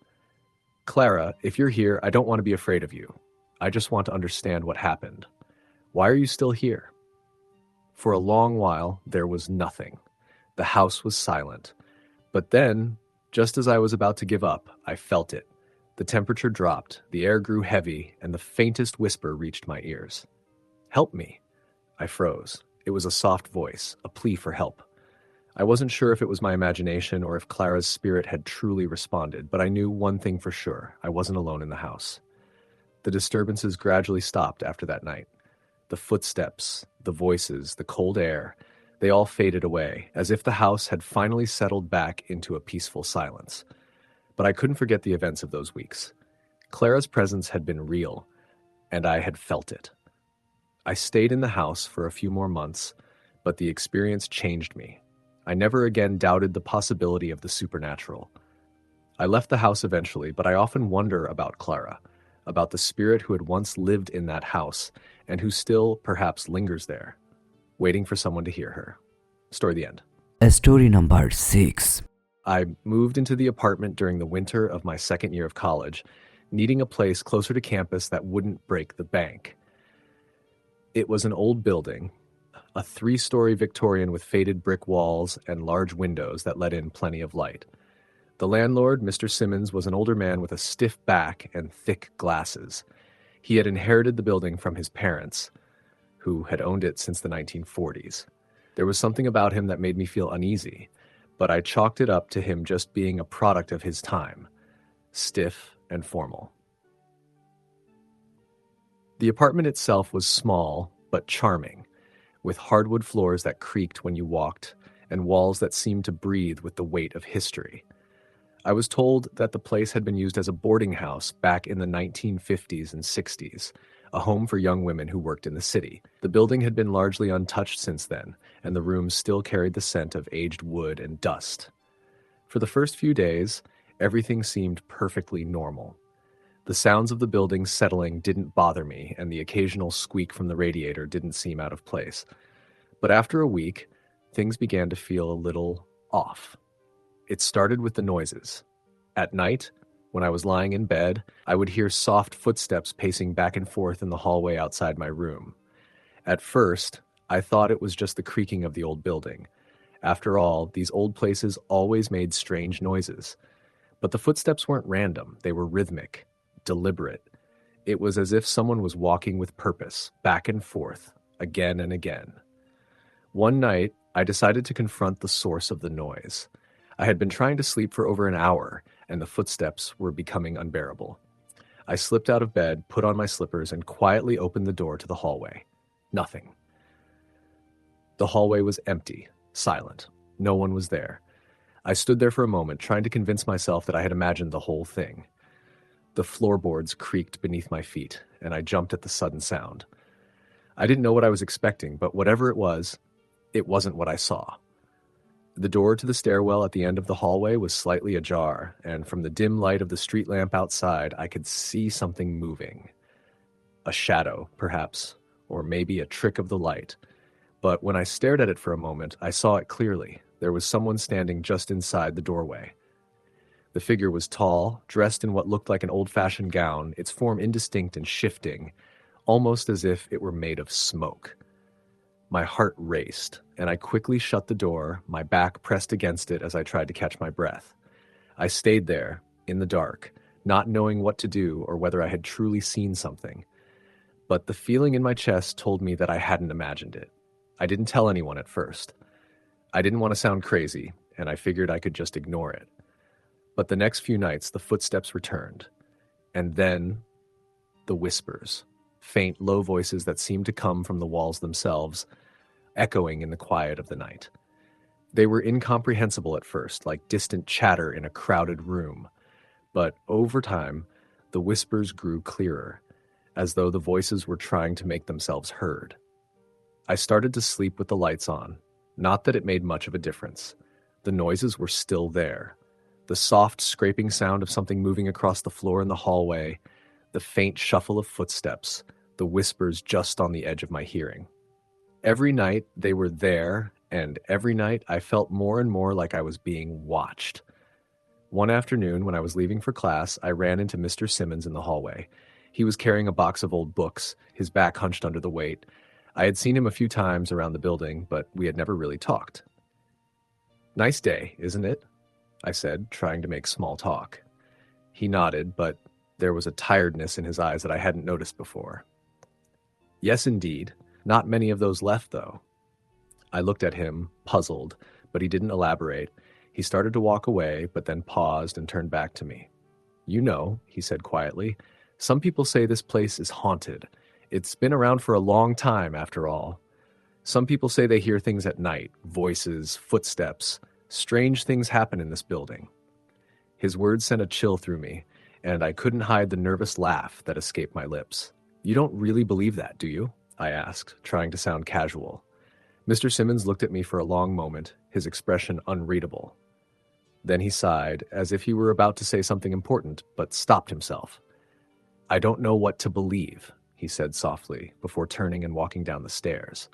Clara, if you're here, I don't want to be afraid of you. I just want to understand what happened. Why are you still here? For a long while, there was nothing. The house was silent. But then, just as I was about to give up, I felt it. The temperature dropped, the air grew heavy, and the faintest whisper reached my ears. Help me. I froze. It was a soft voice, a plea for help. I wasn't sure if it was my imagination or if Clara's spirit had truly responded, but I knew one thing for sure: I wasn't alone in the house. The disturbances gradually stopped after that night. The footsteps, the voices, the cold air, they all faded away, as if the house had finally settled back into a peaceful silence. But I couldn't forget the events of those weeks. Clara's presence had been real, and I had felt it. I stayed in the house for a few more months, but the experience changed me. I never again doubted the possibility of the supernatural. I left the house eventually, but I often wonder about Clara, about the spirit who had once lived in that house and who still perhaps lingers there, waiting for someone to hear her. Story the end. Story number 6. I moved into the apartment during the winter of my second year of college, needing a place closer to campus that wouldn't break the bank. It was an old building, a 3-story Victorian with faded brick walls and large windows that let in plenty of light. The landlord, Mr. Simmons, was an older man with a stiff back and thick glasses. He had inherited the building from his parents, who had owned it since the 1940s. There was something about him that made me feel uneasy, but I chalked it up to him just being a product of his time, stiff and formal. The apartment itself was small but charming, with hardwood floors that creaked when you walked and walls that seemed to breathe with the weight of history. I was told that the place had been used as a boarding house back in the 1950s and 60s, a home for young women who worked in the city. The building had been largely untouched since then, and the rooms still carried the scent of aged wood and dust. For the first few days, everything seemed perfectly normal. The sounds of the building settling didn't bother me, and the occasional squeak from the radiator didn't seem out of place. But after a week, things began to feel a little off. It started with the noises. At night, when I was lying in bed, I would hear soft footsteps pacing back and forth in the hallway outside my room. At first, I thought it was just the creaking of the old building. After all, these old places always made strange noises. But the footsteps weren't random, they were rhythmic, deliberate. It was as if someone was walking with purpose, back and forth, again and again. One night, I decided to confront the source of the noise. I had been trying to sleep for over an hour, and the footsteps were becoming unbearable. I slipped out of bed, put on my slippers, and quietly opened the door to the hallway. Nothing. The hallway was empty, silent. No one was there. I stood there for a moment, trying to convince myself that I had imagined the whole thing. The floorboards creaked beneath my feet, and I jumped at the sudden sound. I didn't know what I was expecting, but whatever it wasn't what I saw. The door to the stairwell at the end of the hallway was slightly ajar, and from the dim light of the street lamp outside, I could see something moving. A shadow, perhaps, or maybe a trick of the light. But when I stared at it for a moment, I saw it clearly. There was someone standing just inside the doorway. The figure was tall, dressed in what looked like an old-fashioned gown, its form indistinct and shifting, almost as if it were made of smoke. My heart raced, and I quickly shut the door, my back pressed against it as I tried to catch my breath. I stayed there, in the dark, not knowing what to do or whether I had truly seen something. But the feeling in my chest told me that I hadn't imagined it. I didn't tell anyone at first. I didn't want to sound crazy, and I figured I could just ignore it. But the next few nights, the footsteps returned. And then, the whispers. Faint, low voices that seemed to come from the walls themselves, echoing in the quiet of the night. They were incomprehensible at first, like distant chatter in a crowded room. But over time, the whispers grew clearer, as though the voices were trying to make themselves heard. I started to sleep with the lights on, not that it made much of a difference. The noises were still there. The soft, scraping sound of something moving across the floor in the hallway, the faint shuffle of footsteps, the whispers just on the edge of my hearing. Every night they were there, and every night I felt more and more like I was being watched. One afternoon, when I was leaving for class, I ran into Mr. Simmons in the hallway. He was carrying a box of old books, his back hunched under the weight. I had seen him a few times around the building, but we had never really talked. "Nice day, isn't it?" I said, trying to make small talk. He nodded, but there was a tiredness in his eyes that I hadn't noticed before. "Yes, indeed. Not many of those left, though." I looked at him, puzzled, but he didn't elaborate. He started to walk away, but then paused and turned back to me. "You know," he said quietly, "some people say this place is haunted. It's been around for a long time, after all. Some people say they hear things at night, voices, footsteps. Strange things happen in this building." His words sent a chill through me, and I couldn't hide the nervous laugh that escaped my lips. "You don't really believe that, do you?" I asked, trying to sound casual. Mr. Simmons looked at me for a long moment, his expression unreadable. Then he sighed, as if he were about to say something important, but stopped himself. "I don't know what to believe," he said softly, before turning and walking down the stairs.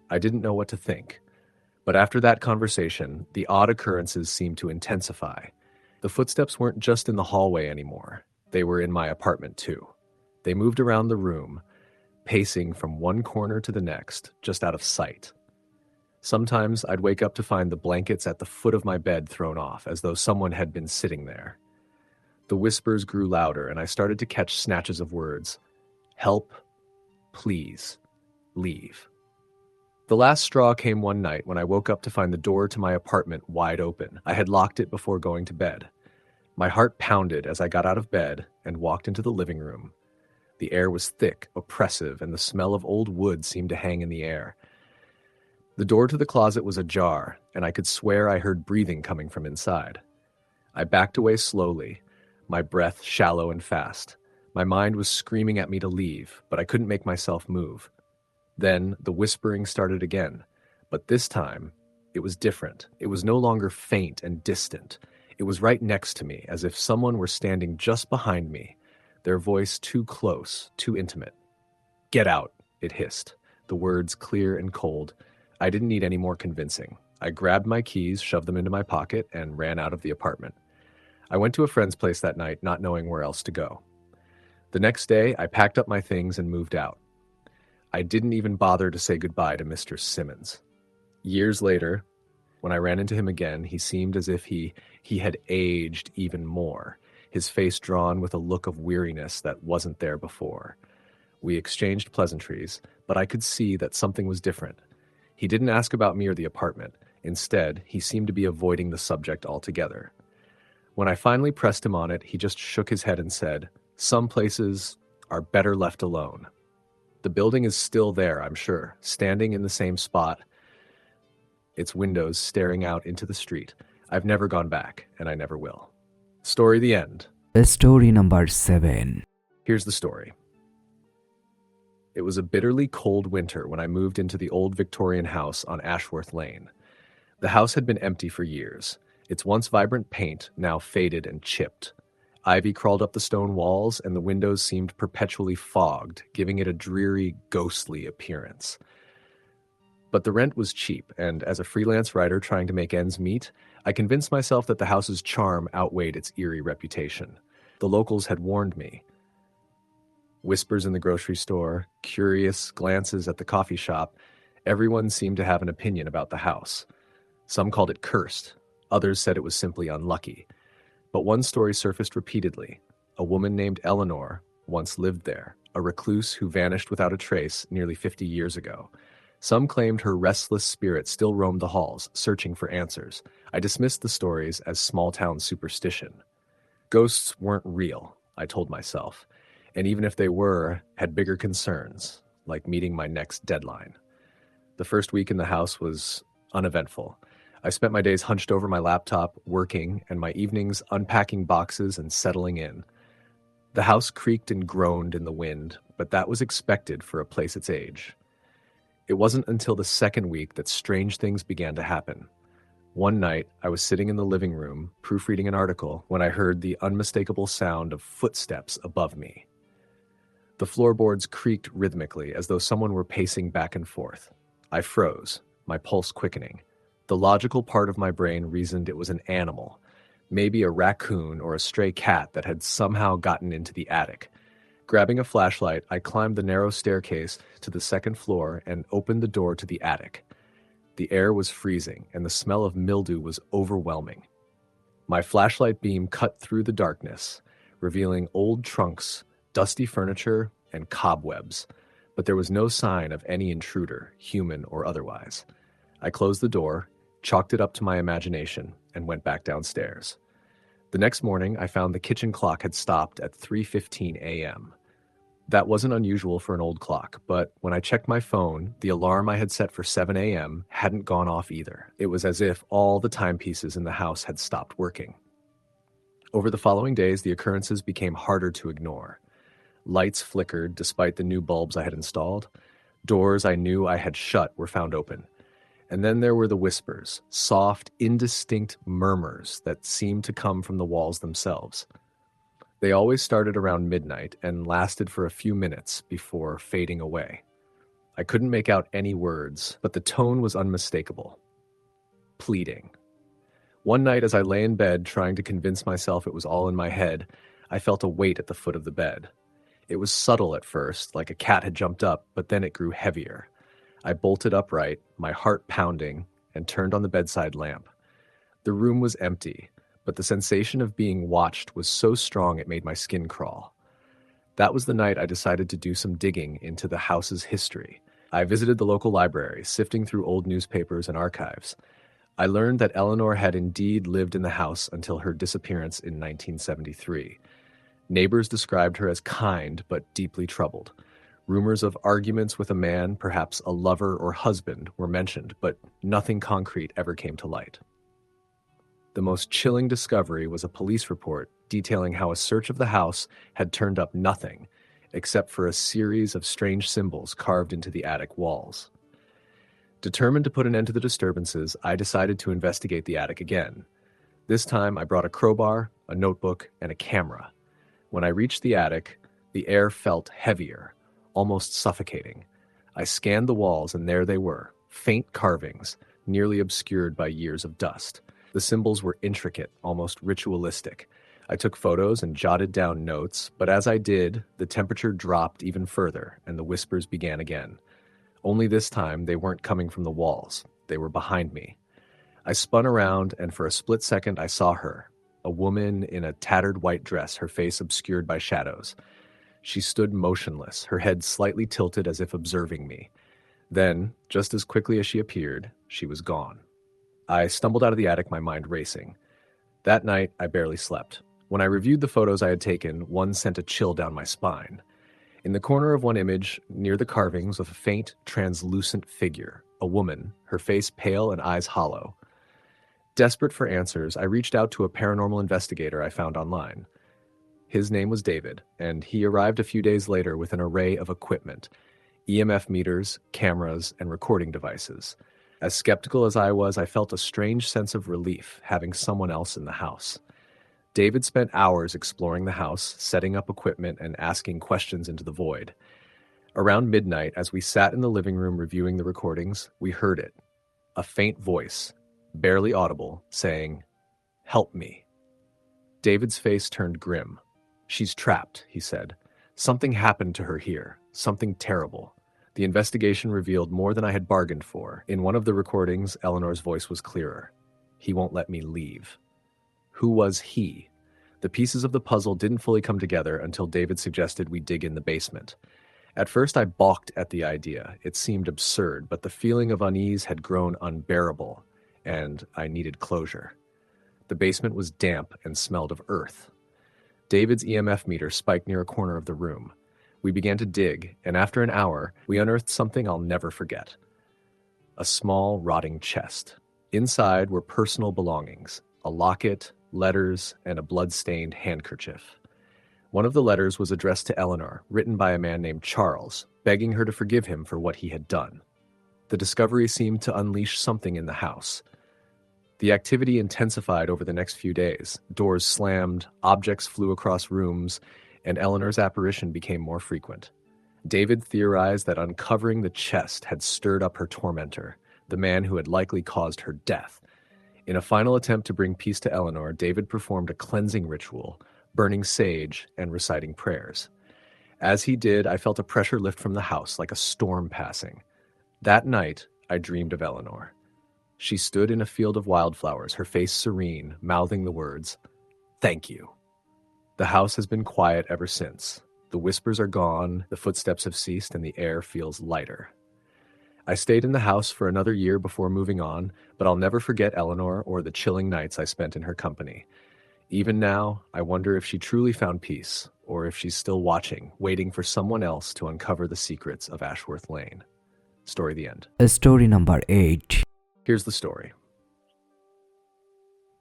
I didn't know what to think. But after that conversation, the odd occurrences seemed to intensify. The footsteps weren't just in the hallway anymore. They were in my apartment too. They moved around the room, pacing from one corner to the next, just out of sight. Sometimes I'd wake up to find the blankets at the foot of my bed thrown off, as though someone had been sitting there. The whispers grew louder, and I started to catch snatches of words. Help, please, leave. The last straw came one night when I woke up to find the door to my apartment wide open. I had locked it before going to bed. My heart pounded as I got out of bed and walked into the living room. The air was thick, oppressive, and the smell of old wood seemed to hang in the air. The door to the closet was ajar, and I could swear I heard breathing coming from inside. I backed away slowly, my breath shallow and fast. My mind was screaming at me to leave, but I couldn't make myself move. Then the whispering started again, but this time it was different. It was no longer faint and distant. It was right next to me, as if someone were standing just behind me, their voice too close, too intimate. "Get out," it hissed, the words clear and cold. I didn't need any more convincing. I grabbed my keys, shoved them into my pocket, and ran out of the apartment. I went to a friend's place that night, not knowing where else to go. The next day, I packed up my things and moved out. I didn't even bother to say goodbye to Mr. Simmons. Years later, when I ran into him again, he seemed as if he had aged even more, his face drawn with a look of weariness that wasn't there before. We exchanged pleasantries, but I could see that something was different. He didn't ask about me or the apartment. Instead, he seemed to be avoiding the subject altogether. When I finally pressed him on it, he just shook his head and said, "Some places are better left alone." The building is still there, I'm sure, standing in the same spot, its windows staring out into the street. I've never gone back, and I never will. Story the end. Story number 7. Here's the story. It was a bitterly cold winter when I moved into the old Victorian house on Ashworth Lane. The house had been empty for years, its once vibrant paint now faded and chipped. Ivy crawled up the stone walls, and the windows seemed perpetually fogged, giving it a dreary, ghostly appearance. But the rent was cheap, and as a freelance writer trying to make ends meet, I convinced myself that the house's charm outweighed its eerie reputation. The locals had warned me. Whispers in the grocery store, curious glances at the coffee shop, everyone seemed to have an opinion about the house. Some called it cursed, others said it was simply unlucky. But one story surfaced repeatedly. A woman named Eleanor once lived there, a recluse who vanished without a trace nearly 50 years ago. Some claimed her restless spirit still roamed the halls, searching for answers. I dismissed the stories as small-town superstition. Ghosts weren't real, I told myself, and even if they were, had bigger concerns, like meeting my next deadline. The first week in the house was uneventful. I spent my days hunched over my laptop, working, and my evenings unpacking boxes and settling in. The house creaked and groaned in the wind, but that was expected for a place its age. It wasn't until the second week that strange things began to happen. One night, I was sitting in the living room, proofreading an article, when I heard the unmistakable sound of footsteps above me. The floorboards creaked rhythmically, as though someone were pacing back and forth. I froze, my pulse quickening. The logical part of my brain reasoned it was an animal, maybe a raccoon or a stray cat that had somehow gotten into the attic. Grabbing a flashlight, I climbed the narrow staircase to the second floor and opened the door to the attic. The air was freezing, and the smell of mildew was overwhelming. My flashlight beam cut through the darkness, revealing old trunks, dusty furniture, and cobwebs, but there was no sign of any intruder, human or otherwise. I closed the door, chalked it up to my imagination, and went back downstairs. The next morning, I found the kitchen clock had stopped at 3:15 a.m. That wasn't unusual for an old clock, but when I checked my phone, the alarm I had set for 7 a.m. hadn't gone off either. It was as if all the timepieces in the house had stopped working. Over the following days, the occurrences became harder to ignore. Lights flickered despite the new bulbs I had installed. Doors I knew I had shut were found open. And then there were the whispers, soft, indistinct murmurs that seemed to come from the walls themselves. They always started around midnight and lasted for a few minutes before fading away. I couldn't make out any words, but the tone was unmistakable. Pleading. One night as I lay in bed trying to convince myself it was all in my head, I felt a weight at the foot of the bed. It was subtle at first, like a cat had jumped up, but then it grew heavier. I bolted upright, my heart pounding, and turned on the bedside lamp. The room was empty, but the sensation of being watched was so strong it made my skin crawl. That was the night I decided to do some digging into the house's history. I visited the local library, sifting through old newspapers and archives. I learned that Eleanor had indeed lived in the house until her disappearance in 1973. Neighbors described her as kind but deeply troubled. Rumors of arguments with a man, perhaps a lover or husband, were mentioned, but nothing concrete ever came to light. The most chilling discovery was a police report detailing how a search of the house had turned up nothing, except for a series of strange symbols carved into the attic walls. Determined to put an end to the disturbances, I decided to investigate the attic again. This time I brought a crowbar, a notebook, and a camera. When I reached the attic, the air felt heavier, almost suffocating. I scanned the walls, and there they were, faint carvings, nearly obscured by years of dust. The symbols were intricate, almost ritualistic. I took photos and jotted down notes, but as I did, the temperature dropped even further, and the whispers began again. Only this time, they weren't coming from the walls. They were behind me. I spun around, and for a split second I saw her, a woman in a tattered white dress, her face obscured by shadows. She stood motionless, her head slightly tilted as if observing me. Then, just as quickly as she appeared, she was gone. I stumbled out of the attic, my mind racing. That night, I barely slept. When I reviewed the photos I had taken, one sent a chill down my spine. In the corner of one image, near the carvings, was a faint, translucent figure, a woman, her face pale and eyes hollow. Desperate for answers, I reached out to a paranormal investigator I found online. His name was David, and he arrived a few days later with an array of equipment, EMF meters, cameras, and recording devices. As skeptical as I was, I felt a strange sense of relief having someone else in the house. David spent hours exploring the house, setting up equipment, and asking questions into the void. Around midnight, as we sat in the living room reviewing the recordings, we heard it. A faint voice, barely audible, saying, "Help me." David's face turned grim. "She's trapped," he said. "Something happened to her here, something terrible." The investigation revealed more than I had bargained for. In one of the recordings, Eleanor's voice was clearer. "He won't let me leave." Who was he? The pieces of the puzzle didn't fully come together until David suggested we dig in the basement. At first I balked at the idea. It seemed absurd, but the feeling of unease had grown unbearable, and I needed closure. The basement was damp and smelled of earth. David's EMF meter spiked near a corner of the room. We began to dig, and after an hour, we unearthed something I'll never forget. A small, rotting chest. Inside were personal belongings, a locket, letters, and a blood-stained handkerchief. One of the letters was addressed to Eleanor, written by a man named Charles, begging her to forgive him for what he had done. The discovery seemed to unleash something in the house. The activity intensified over the next few days. Doors slammed, objects flew across rooms, and Eleanor's apparition became more frequent. David theorized that uncovering the chest had stirred up her tormentor, the man who had likely caused her death. In a final attempt to bring peace to Eleanor, David performed a cleansing ritual, burning sage and reciting prayers. As he did, I felt a pressure lift from the house like a storm passing. That night, I dreamed of Eleanor. She stood in a field of wildflowers, her face serene, mouthing the words, "Thank you." The house has been quiet ever since. The whispers are gone, the footsteps have ceased, and the air feels lighter. I stayed in the house for another year before moving on, but I'll never forget Eleanor or the chilling nights I spent in her company. Even now, I wonder if she truly found peace, or if she's still watching, waiting for someone else to uncover the secrets of Ashworth Lane. Story the end. Story number 8. Here's the story.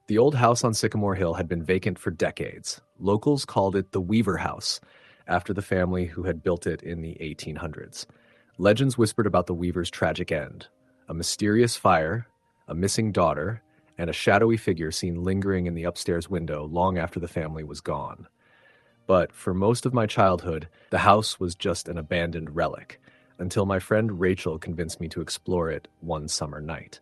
The old house on Sycamore Hill had been vacant for decades. Locals called it the Weaver House, after the family who had built it in the 1800s. Legends whispered about the Weavers' tragic end: a mysterious fire, a missing daughter, and a shadowy figure seen lingering in the upstairs window long after the family was gone. But for most of my childhood, the house was just an abandoned relic, until my friend Rachel convinced me to explore it one summer night.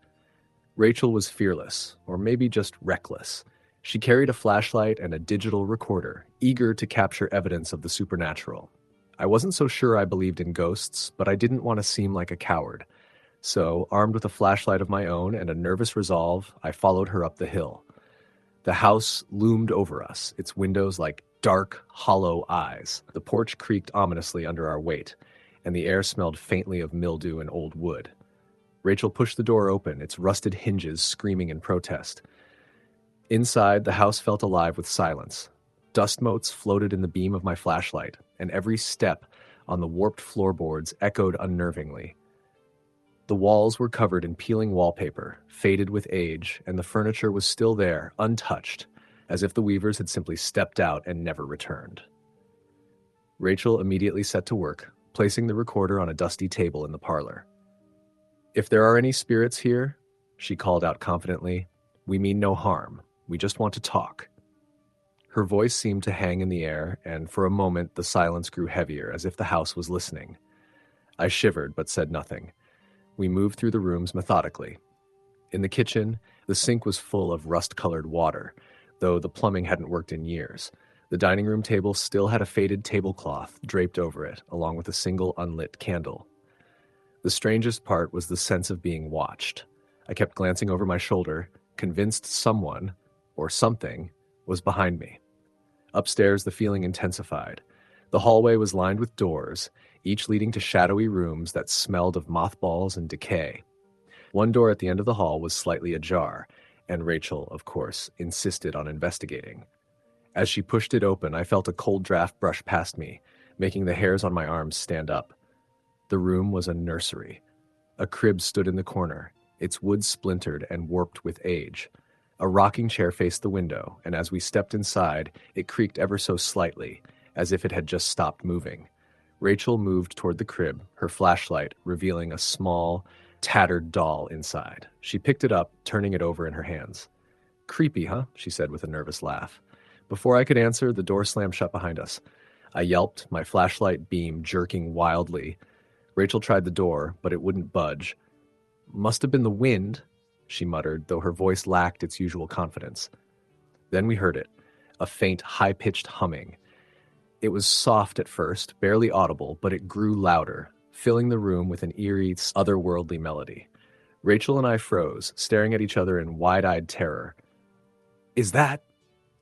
Rachel was fearless, or maybe just reckless. She carried a flashlight and a digital recorder, eager to capture evidence of the supernatural. I wasn't so sure I believed in ghosts, but I didn't want to seem like a coward. So, armed with a flashlight of my own and a nervous resolve, I followed her up the hill. The house loomed over us, its windows like dark, hollow eyes. The porch creaked ominously under our weight, and the air smelled faintly of mildew and old wood. Rachel pushed the door open, its rusted hinges screaming in protest. Inside, the house felt alive with silence. Dust motes floated in the beam of my flashlight, and every step on the warped floorboards echoed unnervingly. The walls were covered in peeling wallpaper, faded with age, and the furniture was still there, untouched, as if the Weavers had simply stepped out and never returned. Rachel immediately set to work, placing the recorder on a dusty table in the parlor. "If there are any spirits here," she called out confidently, "we mean no harm. We just want to talk." Her voice seemed to hang in the air, and for a moment the silence grew heavier, as if the house was listening. I shivered, but said nothing. We moved through the rooms methodically. In the kitchen, the sink was full of rust-colored water, though the plumbing hadn't worked in years. The dining room table still had a faded tablecloth draped over it, along with a single unlit candle. The strangest part was the sense of being watched. I kept glancing over my shoulder, convinced someone, or something, was behind me. Upstairs, the feeling intensified. The hallway was lined with doors, each leading to shadowy rooms that smelled of mothballs and decay. One door at the end of the hall was slightly ajar, and Rachel, of course, insisted on investigating. As she pushed it open, I felt a cold draft brush past me, making the hairs on my arms stand up. The room was a nursery. A crib stood in the corner, its wood splintered and warped with age. A rocking chair faced the window, and as we stepped inside, it creaked ever so slightly, as if it had just stopped moving. Rachel moved toward the crib, her flashlight revealing a small, tattered doll inside. She picked it up, turning it over in her hands. "Creepy, huh?" she said with a nervous laugh. Before I could answer, the door slammed shut behind us. I yelped, my flashlight beam jerking wildly. Rachel tried the door, but it wouldn't budge. "Must have been the wind," she muttered, though her voice lacked its usual confidence. Then we heard it, a faint, high-pitched humming. It was soft at first, barely audible, but it grew louder, filling the room with an eerie, otherworldly melody. Rachel and I froze, staring at each other in wide-eyed terror. "Is that?"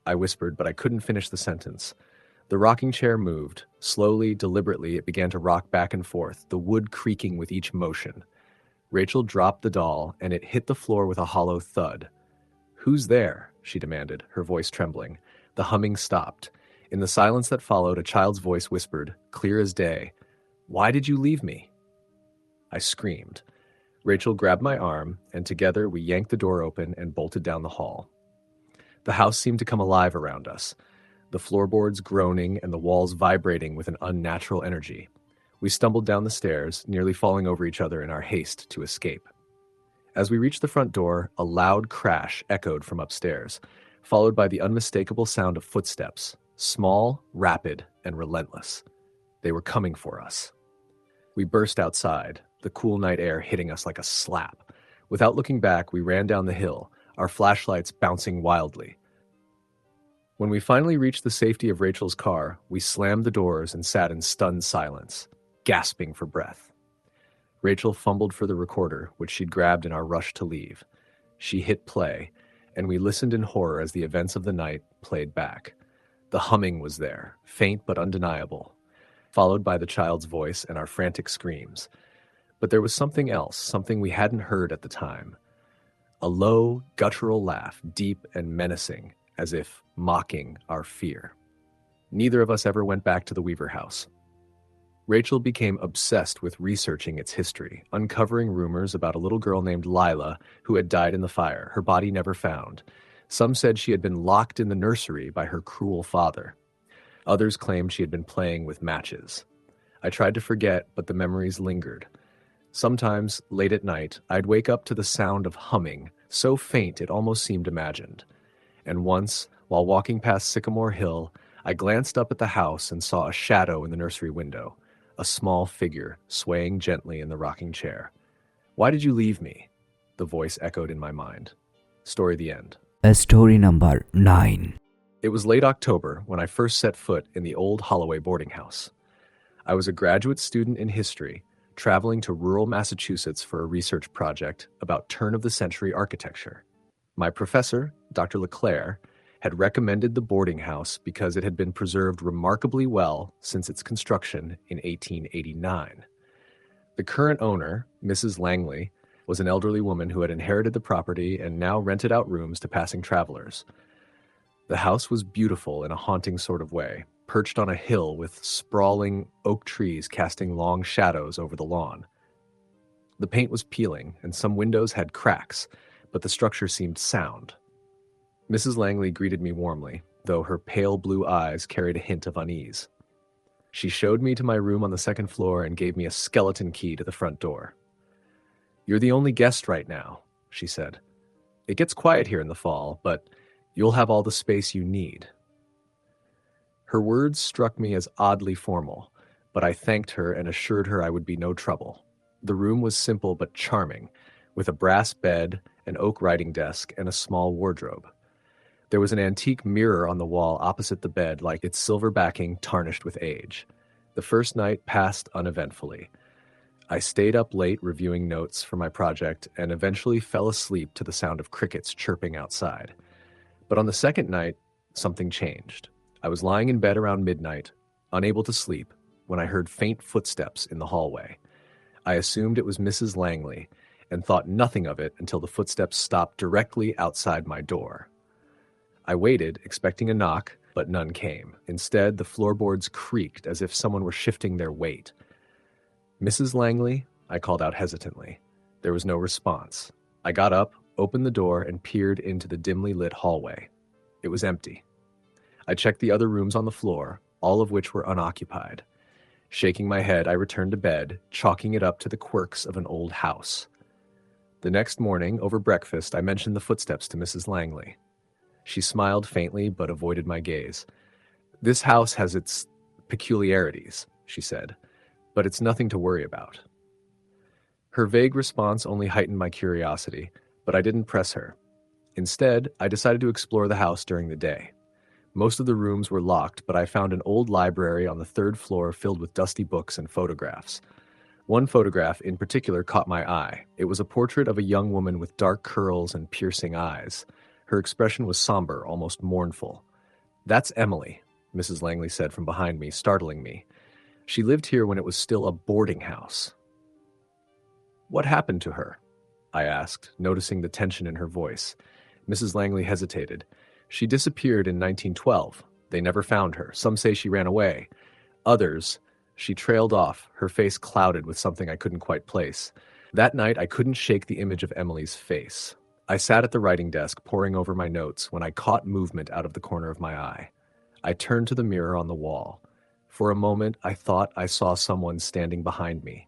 I whispered, but I couldn't finish the sentence. The rocking chair moved. Slowly, deliberately, it began to rock back and forth, the wood creaking with each motion. Rachel dropped the doll, and it hit the floor with a hollow thud. "Who's there?" she demanded, her voice trembling. The humming stopped. In the silence that followed, a child's voice whispered, clear as day, "Why did you leave me?" I screamed. Rachel grabbed my arm, and together we yanked the door open and bolted down the hall. The house seemed to come alive around us, the floorboards groaning and the walls vibrating with an unnatural energy. We stumbled down the stairs, nearly falling over each other in our haste to escape. As we reached the front door, a loud crash echoed from upstairs, followed by the unmistakable sound of footsteps, small, rapid, and relentless. They were coming for us. We burst outside, the cool night air hitting us like a slap. Without looking back, we ran down the hill, our flashlights bouncing wildly. When we finally reached the safety of Rachel's car, we slammed the doors and sat in stunned silence, gasping for breath. Rachel fumbled for the recorder, which she'd grabbed in our rush to leave. She hit play, and we listened in horror as the events of the night played back. The humming was there, faint but undeniable, followed by the child's voice and our frantic screams. But there was something else, something we hadn't heard at the time. A low, guttural laugh, deep and menacing, as if mocking our fear. Neither of us ever went back to the Weaver house. Rachel became obsessed with researching its history, uncovering rumors about a little girl named Lila who had died in the fire, her body never found. Some said she had been locked in the nursery by her cruel father. Others claimed she had been playing with matches. I tried to forget, but the memories lingered. Sometimes, late at night, I'd wake up to the sound of humming, so faint it almost seemed imagined. And once, while walking past Sycamore Hill, I glanced up at the house and saw a shadow in the nursery window, a small figure swaying gently in the rocking chair. "Why did you leave me?" the voice echoed in my mind. Story the end. Story number 9. It was late October when I first set foot in the old Holloway boarding house. I was a graduate student in history, traveling to rural Massachusetts for a research project about turn-of-the-century architecture. My professor, Dr. LeClaire, had recommended the boarding house because it had been preserved remarkably well since its construction in 1889. The current owner, Mrs. Langley, was an elderly woman who had inherited the property and now rented out rooms to passing travelers. The house was beautiful in a haunting sort of way, perched on a hill with sprawling oak trees casting long shadows over the lawn. The paint was peeling, and some windows had cracks, but the structure seemed sound. Mrs. Langley greeted me warmly, though her pale blue eyes carried a hint of unease. She showed me to my room on the second floor and gave me a skeleton key to the front door. "You're the only guest right now," she said. "It gets quiet here in the fall, but you'll have all the space you need." Her words struck me as oddly formal, but I thanked her and assured her I would be no trouble. The room was simple but charming, with a brass bed, an oak writing desk, and a small wardrobe. There was an antique mirror on the wall opposite the bed, like its silver backing tarnished with age. The first night passed uneventfully. I stayed up late reviewing notes for my project and eventually fell asleep to the sound of crickets chirping outside. But on the second night, something changed. I was lying in bed around midnight, unable to sleep, when I heard faint footsteps in the hallway. I assumed it was Mrs. Langley and thought nothing of it until the footsteps stopped directly outside my door. I waited, expecting a knock, but none came. Instead, the floorboards creaked as if someone were shifting their weight. "Mrs. Langley?" I called out hesitantly. There was no response. I got up, opened the door, and peered into the dimly lit hallway. It was empty. I checked the other rooms on the floor, all of which were unoccupied. Shaking my head, I returned to bed, chalking it up to the quirks of an old house. The next morning, over breakfast, I mentioned the footsteps to Mrs. Langley. She smiled faintly but avoided my gaze. "This house has its peculiarities," she said, "but it's nothing to worry about." Her vague response only heightened my curiosity, but I didn't press her. Instead, I decided to explore the house during the day. Most of the rooms were locked, but I found an old library on the third floor filled with dusty books and photographs. One photograph in particular caught my eye. It was a portrait of a young woman with dark curls and piercing eyes. Her expression was somber, almost mournful. "That's Emily," Mrs. Langley said from behind me, startling me. "She lived here when it was still a boarding house." "What happened to her?" I asked, noticing the tension in her voice. Mrs. Langley hesitated. "She disappeared in 1912. They never found her. Some say she ran away. Others, she trailed off, her face clouded with something I couldn't quite place. That night, I couldn't shake the image of Emily's face. I sat at the writing desk, poring over my notes, when I caught movement out of the corner of my eye. I turned to the mirror on the wall. For a moment, I thought I saw someone standing behind me.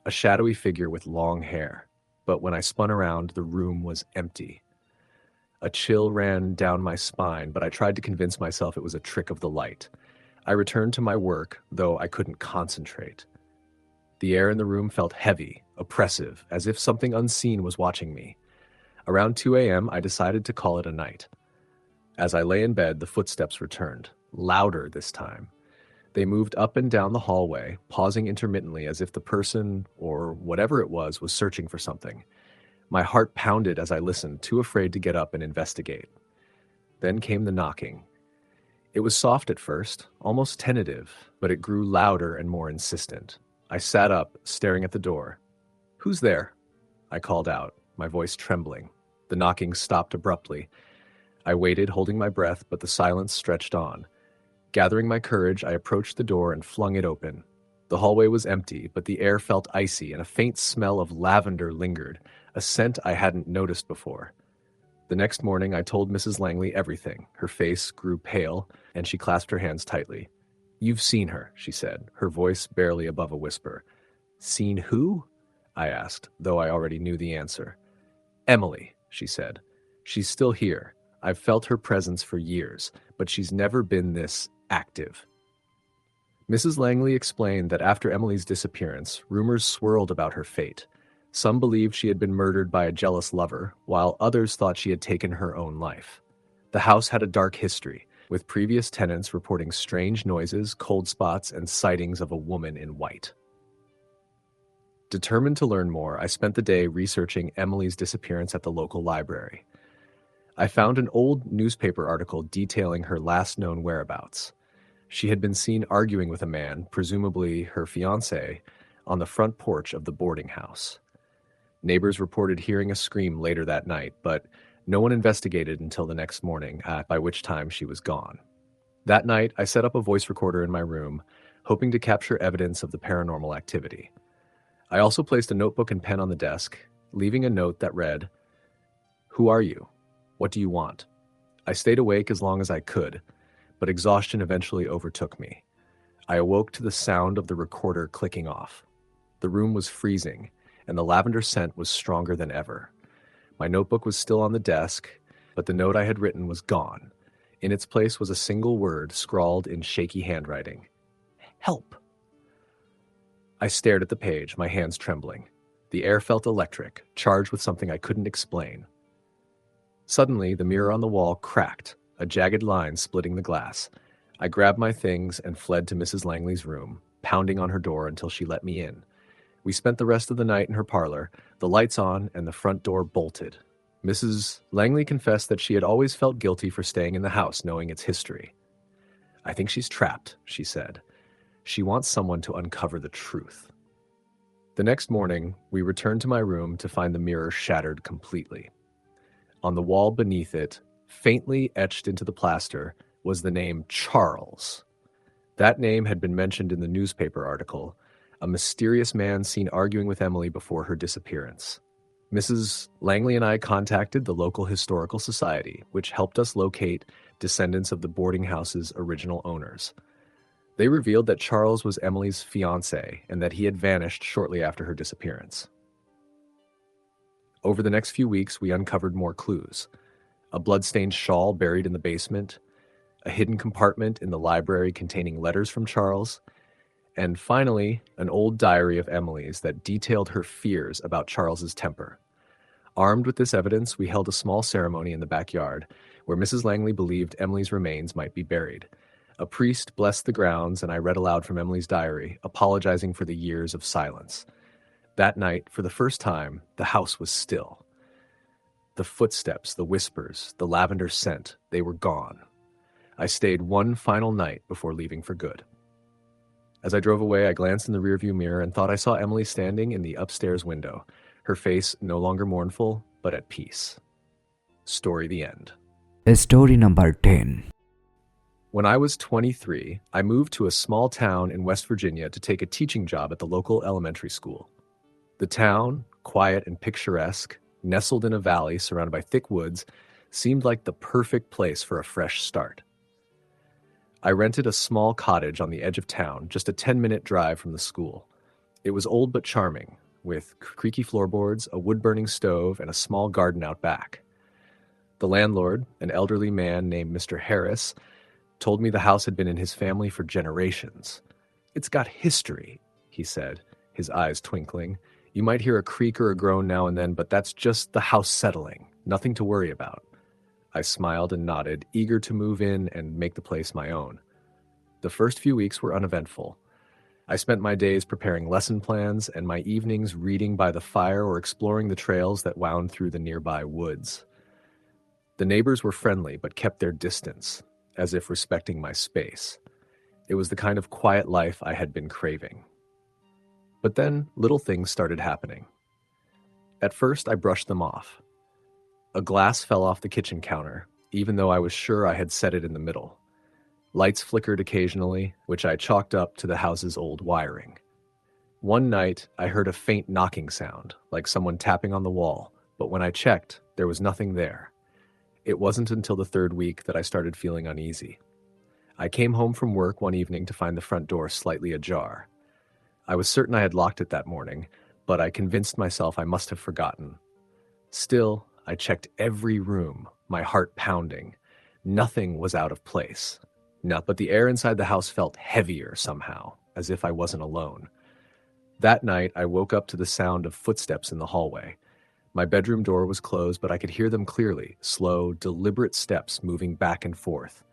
A shadowy figure with long hair. But when I spun around, the room was empty. A chill ran down my spine, but I tried to convince myself it was a trick of the light. I returned to my work, though I couldn't concentrate. The air in the room felt heavy, oppressive, as if something unseen was watching me. Around 2 a.m., I decided to call it a night. As I lay in bed, the footsteps returned, louder this time. They moved up and down the hallway, pausing intermittently as if the person, or whatever it was searching for something. My heart pounded as I listened, too afraid to get up and investigate. Then came the knocking. It was soft at first, almost tentative, but it grew louder and more insistent. I sat up, staring at the door. "Who's there?" I called out, my voice trembling. The knocking stopped abruptly. I waited, holding my breath, but the silence stretched on. Gathering my courage, I approached the door and flung it open. The hallway was empty, but the air felt icy and a faint smell of lavender lingered, a scent I hadn't noticed before. The next morning, I told Mrs. Langley everything. Her face grew pale, and she clasped her hands tightly. "You've seen her," she said, her voice barely above a whisper. "Seen who?" I asked, though I already knew the answer. "Emily," she said. "She's still here. I've felt her presence for years, but she's never been this active." Mrs. Langley explained that after Emily's disappearance, rumors swirled about her fate. Some believed she had been murdered by a jealous lover, while others thought she had taken her own life. The house had a dark history, with previous tenants reporting strange noises, cold spots, and sightings of a woman in white. Determined to learn more, I spent the day researching Emily's disappearance at the local library. I found an old newspaper article detailing her last known whereabouts. She had been seen arguing with a man, presumably her fiancé, on the front porch of the boarding house. Neighbors reported hearing a scream later that night, but no one investigated until the next morning, by which time she was gone. That night, I set up a voice recorder in my room, hoping to capture evidence of the paranormal activity. I also placed a notebook and pen on the desk, leaving a note that read, "Who are you? What do you want?" I stayed awake as long as I could, but exhaustion eventually overtook me. I awoke to the sound of the recorder clicking off. The room was freezing, and the lavender scent was stronger than ever. My notebook was still on the desk, but the note I had written was gone. In its place was a single word scrawled in shaky handwriting. "Help." I stared at the page, my hands trembling. The air felt electric, charged with something I couldn't explain. Suddenly, the mirror on the wall cracked, a jagged line splitting the glass. I grabbed my things and fled to Mrs. Langley's room, pounding on her door until she let me in. We spent the rest of the night in her parlor, the lights on and the front door bolted. Mrs. Langley confessed that she had always felt guilty for staying in the house knowing its history. "I think she's trapped," she said. "She wants someone to uncover the truth." The next morning, we returned to my room to find the mirror shattered completely. On the wall beneath it, faintly etched into the plaster, was the name Charles. That name had been mentioned in the newspaper article, a mysterious man seen arguing with Emily before her disappearance. Mrs. Langley and I contacted the local historical society, which helped us locate descendants of the boarding house's original owners. They revealed that Charles was Emily's fiancé and that he had vanished shortly after her disappearance. Over the next few weeks, we uncovered more clues. A blood-stained shawl buried in the basement, a hidden compartment in the library containing letters from Charles, and finally, an old diary of Emily's that detailed her fears about Charles's temper. Armed with this evidence, we held a small ceremony in the backyard where Mrs. Langley believed Emily's remains might be buried. A priest blessed the grounds, and I read aloud from Emily's diary, apologizing for the years of silence. That night, for the first time, the house was still. The footsteps, the whispers, the lavender scent, they were gone. I stayed one final night before leaving for good. As I drove away, I glanced in the rearview mirror and thought I saw Emily standing in the upstairs window, her face no longer mournful, but at peace. Story the end. Story number 10. When I was 23, I moved to a small town in West Virginia to take a teaching job at the local elementary school. The town, quiet and picturesque, nestled in a valley surrounded by thick woods, seemed like the perfect place for a fresh start. I rented a small cottage on the edge of town, just a 10-minute drive from the school. It was old but charming, with creaky floorboards, a wood-burning stove, and a small garden out back. The landlord, an elderly man named Mr. Harris, told me the house had been in his family for generations. "It's got history," he said, his eyes twinkling. "You might hear a creak or a groan now and then, but that's just the house settling. Nothing to worry about." I smiled and nodded, eager to move in and make the place my own. The first few weeks were uneventful. I spent my days preparing lesson plans and my evenings reading by the fire or exploring the trails that wound through the nearby woods. The neighbors were friendly but kept their distance, as if respecting my space. It was the kind of quiet life I had been craving. But then little things started happening. At first, I brushed them off. A glass fell off the kitchen counter, even though I was sure I had set it in the middle. Lights flickered occasionally, which I chalked up to the house's old wiring. One night, I heard a faint knocking sound, like someone tapping on the wall, but when I checked, there was nothing there. It wasn't until the third week that I started feeling uneasy. I came home from work one evening to find the front door slightly ajar. I was certain I had locked it that morning, but I convinced myself I must have forgotten. Still, I checked every room, my heart pounding. Nothing was out of place. No, but the air inside the house felt heavier somehow, as if I wasn't alone. That night, I woke up to the sound of footsteps in the hallway. My bedroom door was closed, but I could hear them clearly, slow, deliberate steps moving back and forth.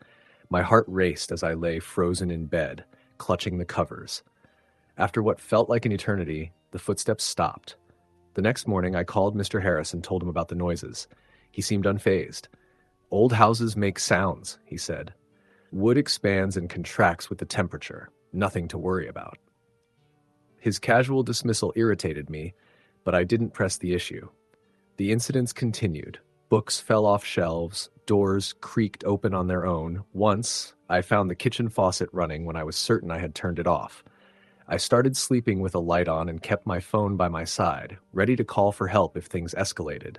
My heart raced as I lay frozen in bed, clutching the covers. After what felt like an eternity, the footsteps stopped. The next morning, I called Mr. Harris and told him about the noises. He seemed unfazed. "Old houses make sounds," he said. "Wood expands and contracts with the temperature. Nothing to worry about." His casual dismissal irritated me, but I didn't press the issue. The incidents continued. Books fell off shelves, doors creaked open on their own. Once, I found the kitchen faucet running when I was certain I had turned it off. I started sleeping with a light on and kept my phone by my side, ready to call for help if things escalated.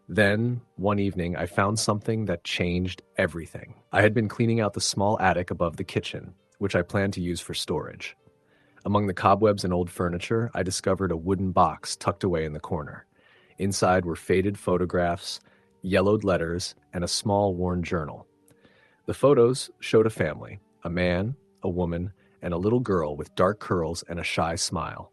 Then, one evening, I found something that changed everything. I had been cleaning out the small attic above the kitchen, which I planned to use for storage. Among the cobwebs and old furniture, I discovered a wooden box tucked away in the corner. Inside were faded photographs, yellowed letters, and a small worn journal. The photos showed a family, a man, a woman, and a little girl with dark curls and a shy smile.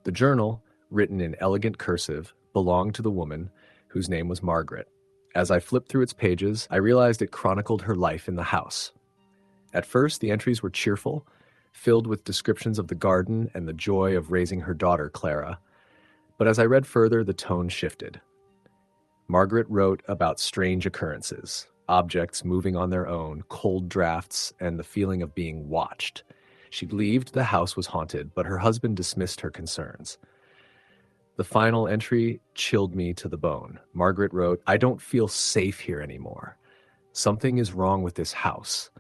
The journal, written in elegant cursive, belonged to the woman, whose name was Margaret. As I flipped through its pages, I realized it chronicled her life in the house. At first, the entries were cheerful, filled with descriptions of the garden and the joy of raising her daughter, Clara. But as I read further, the tone shifted. Margaret wrote about strange occurrences, objects moving on their own, cold drafts, and the feeling of being watched. She believed the house was haunted, but her husband dismissed her concerns. The final entry chilled me to the bone. Margaret wrote, "I don't feel safe here anymore. Something is wrong with this house.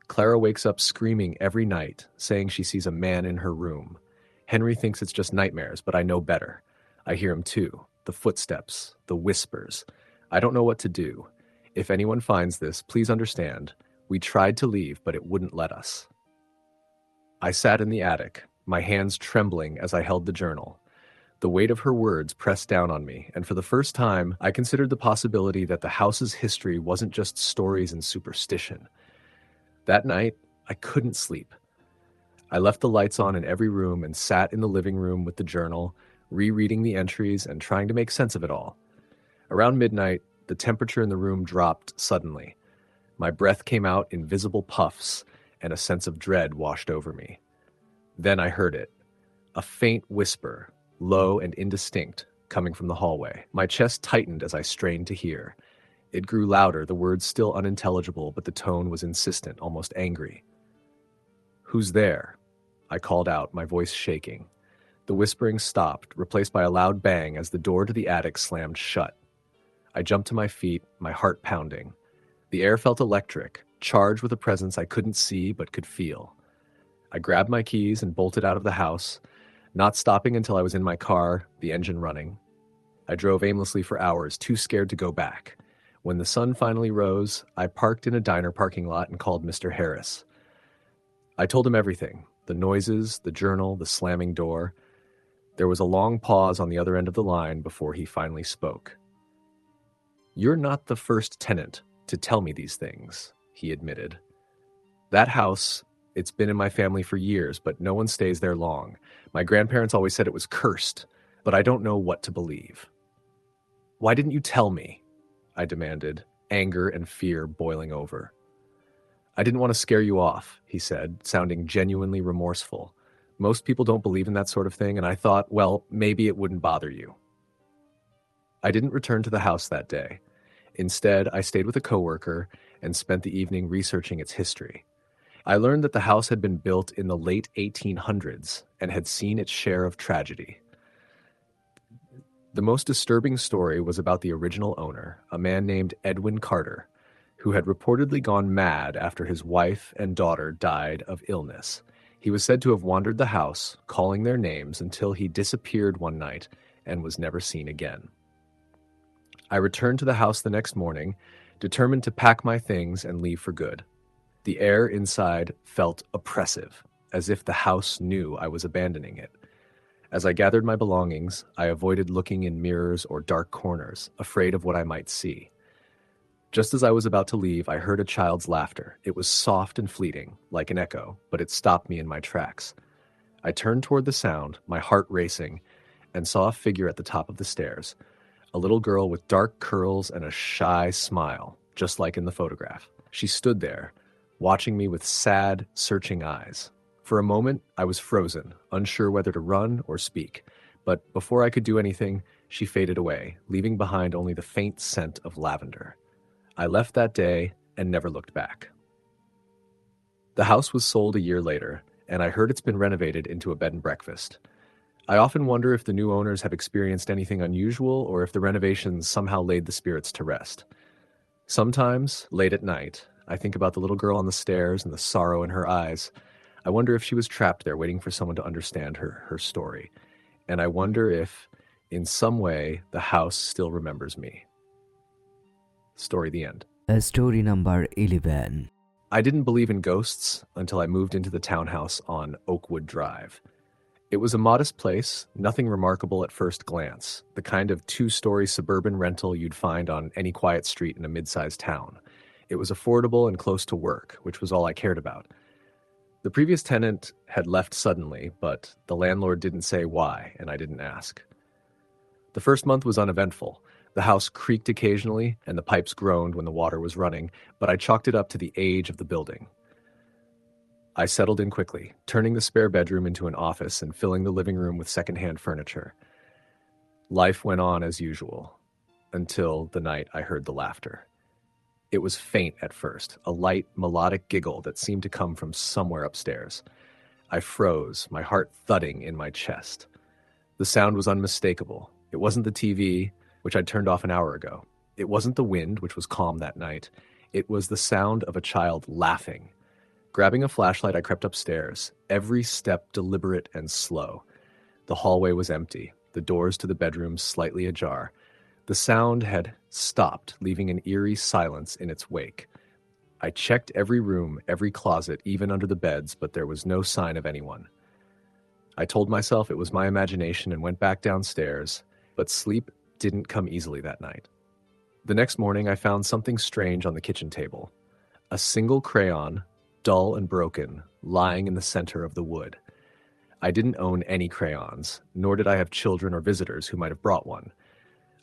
Clara wakes up screaming every night, saying she sees a man in her room. Henry thinks it's just nightmares, but I know better. I hear him too. The footsteps, the whispers. I don't know what to do. If anyone finds this, please understand. We tried to leave, but it wouldn't let us." I sat in the attic, my hands trembling as I held the journal. The weight of her words pressed down on me, and for the first time, I considered the possibility that the house's history wasn't just stories and superstition. That night, I couldn't sleep. I left the lights on in every room and sat in the living room with the journal, rereading the entries and trying to make sense of it all. Around midnight, the temperature in the room dropped suddenly. My breath came out in visible puffs, and a sense of dread washed over me. Then I heard it, a faint whisper, low and indistinct, coming from the hallway. My chest tightened as I strained to hear. It grew louder, the words still unintelligible, but the tone was insistent, almost angry. "Who's there?" I called out, my voice shaking. The whispering stopped, replaced by a loud bang as the door to the attic slammed shut. I jumped to my feet, my heart pounding. The air felt electric, charged with a presence I couldn't see but could feel. I grabbed my keys and bolted out of the house, not stopping until I was in my car, the engine running. I drove aimlessly for hours, too scared to go back. When the sun finally rose, I parked in a diner parking lot and called Mr. Harris. I told him everything, the noises, the journal, the slamming door. There was a long pause on the other end of the line before he finally spoke. "You're not the first tenant to tell me these things," he admitted. "That house, it's been in my family for years, but no one stays there long. My grandparents always said it was cursed, but I don't know what to believe." "Why didn't you tell me?" I demanded, anger and fear boiling over. "I didn't want to scare you off," he said, sounding genuinely remorseful. "Most people don't believe in that sort of thing, and I thought, well, maybe it wouldn't bother you." I didn't return to the house that day. Instead, I stayed with a coworker and spent the evening researching its history. I learned that the house had been built in the late 1800s and had seen its share of tragedy. The most disturbing story was about the original owner, a man named Edwin Carter, who had reportedly gone mad after his wife and daughter died of illness. He was said to have wandered the house, calling their names until he disappeared one night and was never seen again. I returned to the house the next morning, determined to pack my things and leave for good. The air inside felt oppressive, as if the house knew I was abandoning it. As I gathered my belongings, I avoided looking in mirrors or dark corners, afraid of what I might see. Just as I was about to leave, I heard a child's laughter. It was soft and fleeting, like an echo, but it stopped me in my tracks. I turned toward the sound, my heart racing, and saw a figure at the top of the stairs, a little girl with dark curls and a shy smile, just like in the photograph. She stood there, watching me with sad, searching eyes. For a moment, I was frozen, unsure whether to run or speak, but before I could do anything, she faded away, leaving behind only the faint scent of lavender. I left that day and never looked back. The house was sold a year later, and I heard it's been renovated into a bed and breakfast. I often wonder if the new owners have experienced anything unusual or if the renovations somehow laid the spirits to rest. Sometimes, late at night, I think about the little girl on the stairs and the sorrow in her eyes. I wonder if she was trapped there waiting for someone to understand her story. And I wonder if, in some way, the house still remembers me. Story the end. Story number 11. I didn't believe in ghosts until I moved into the townhouse on Oakwood Drive. It was a modest place, nothing remarkable at first glance, the kind of 2-story suburban rental you'd find on any quiet street in a mid-sized town. It was affordable and close to work, which was all I cared about. The previous tenant had left suddenly, but the landlord didn't say why, and I didn't ask. The first month was uneventful. The house creaked occasionally, and the pipes groaned when the water was running, but I chalked it up to the age of the building. I settled in quickly, turning the spare bedroom into an office and filling the living room with secondhand furniture. Life went on as usual, until the night I heard the laughter. It was faint at first, a light, melodic giggle that seemed to come from somewhere upstairs. I froze, my heart thudding in my chest. The sound was unmistakable. It wasn't the TV, which I'd turned off an hour ago. It wasn't the wind, which was calm that night. It was the sound of a child laughing. Grabbing a flashlight, I crept upstairs, every step deliberate and slow. The hallway was empty, the doors to the bedrooms slightly ajar. The sound had stopped, leaving an eerie silence in its wake. I checked every room, every closet, even under the beds, but there was no sign of anyone. I told myself it was my imagination and went back downstairs, but sleep didn't come easily that night. The next morning, I found something strange on the kitchen table. A single crayon, dull and broken, lying in the center of the wood. I didn't own any crayons, nor did I have children or visitors who might have brought one.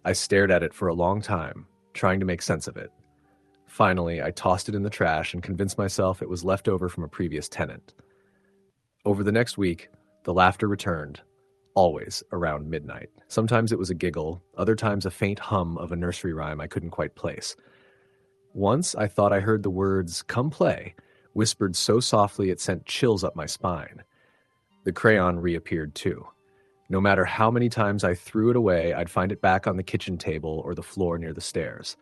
I stared at it for a long time, trying to make sense of it. Finally, I tossed it in the trash and convinced myself it was left over from a previous tenant. Over the next week, the laughter returned, always around midnight. Sometimes it was a giggle, other times a faint hum of a nursery rhyme I couldn't quite place. Once I thought I heard the words, "Come play," whispered so softly it sent chills up my spine. The crayon reappeared too. No matter how many times I threw it away, I'd find it back on the kitchen table or the floor near the stairs.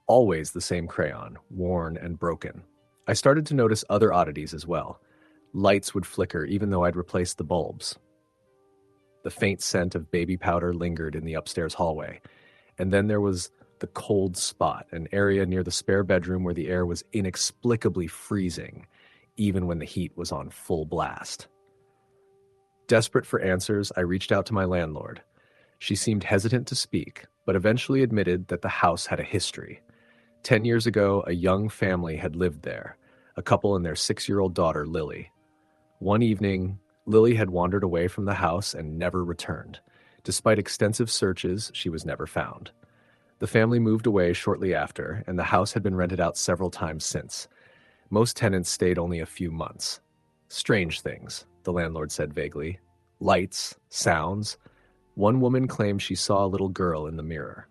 Always the same crayon, worn and broken. I started to notice other oddities as well. Lights would flicker even though I'd replaced the bulbs. The faint scent of baby powder lingered in the upstairs hallway. And then there was the cold spot, an area near the spare bedroom where the air was inexplicably freezing, even when the heat was on full blast. Desperate for answers, I reached out to my landlord. She seemed hesitant to speak, but eventually admitted that the house had a history. 10 years ago, a young family had lived there, a couple and their 6-year-old daughter, Lily. One evening, Lily had wandered away from the house and never returned. Despite extensive searches, she was never found. The family moved away shortly after, and the house had been rented out several times since. Most tenants stayed only a few months. Strange things, the landlord said vaguely. Lights, sounds. One woman claimed she saw a little girl in the mirror.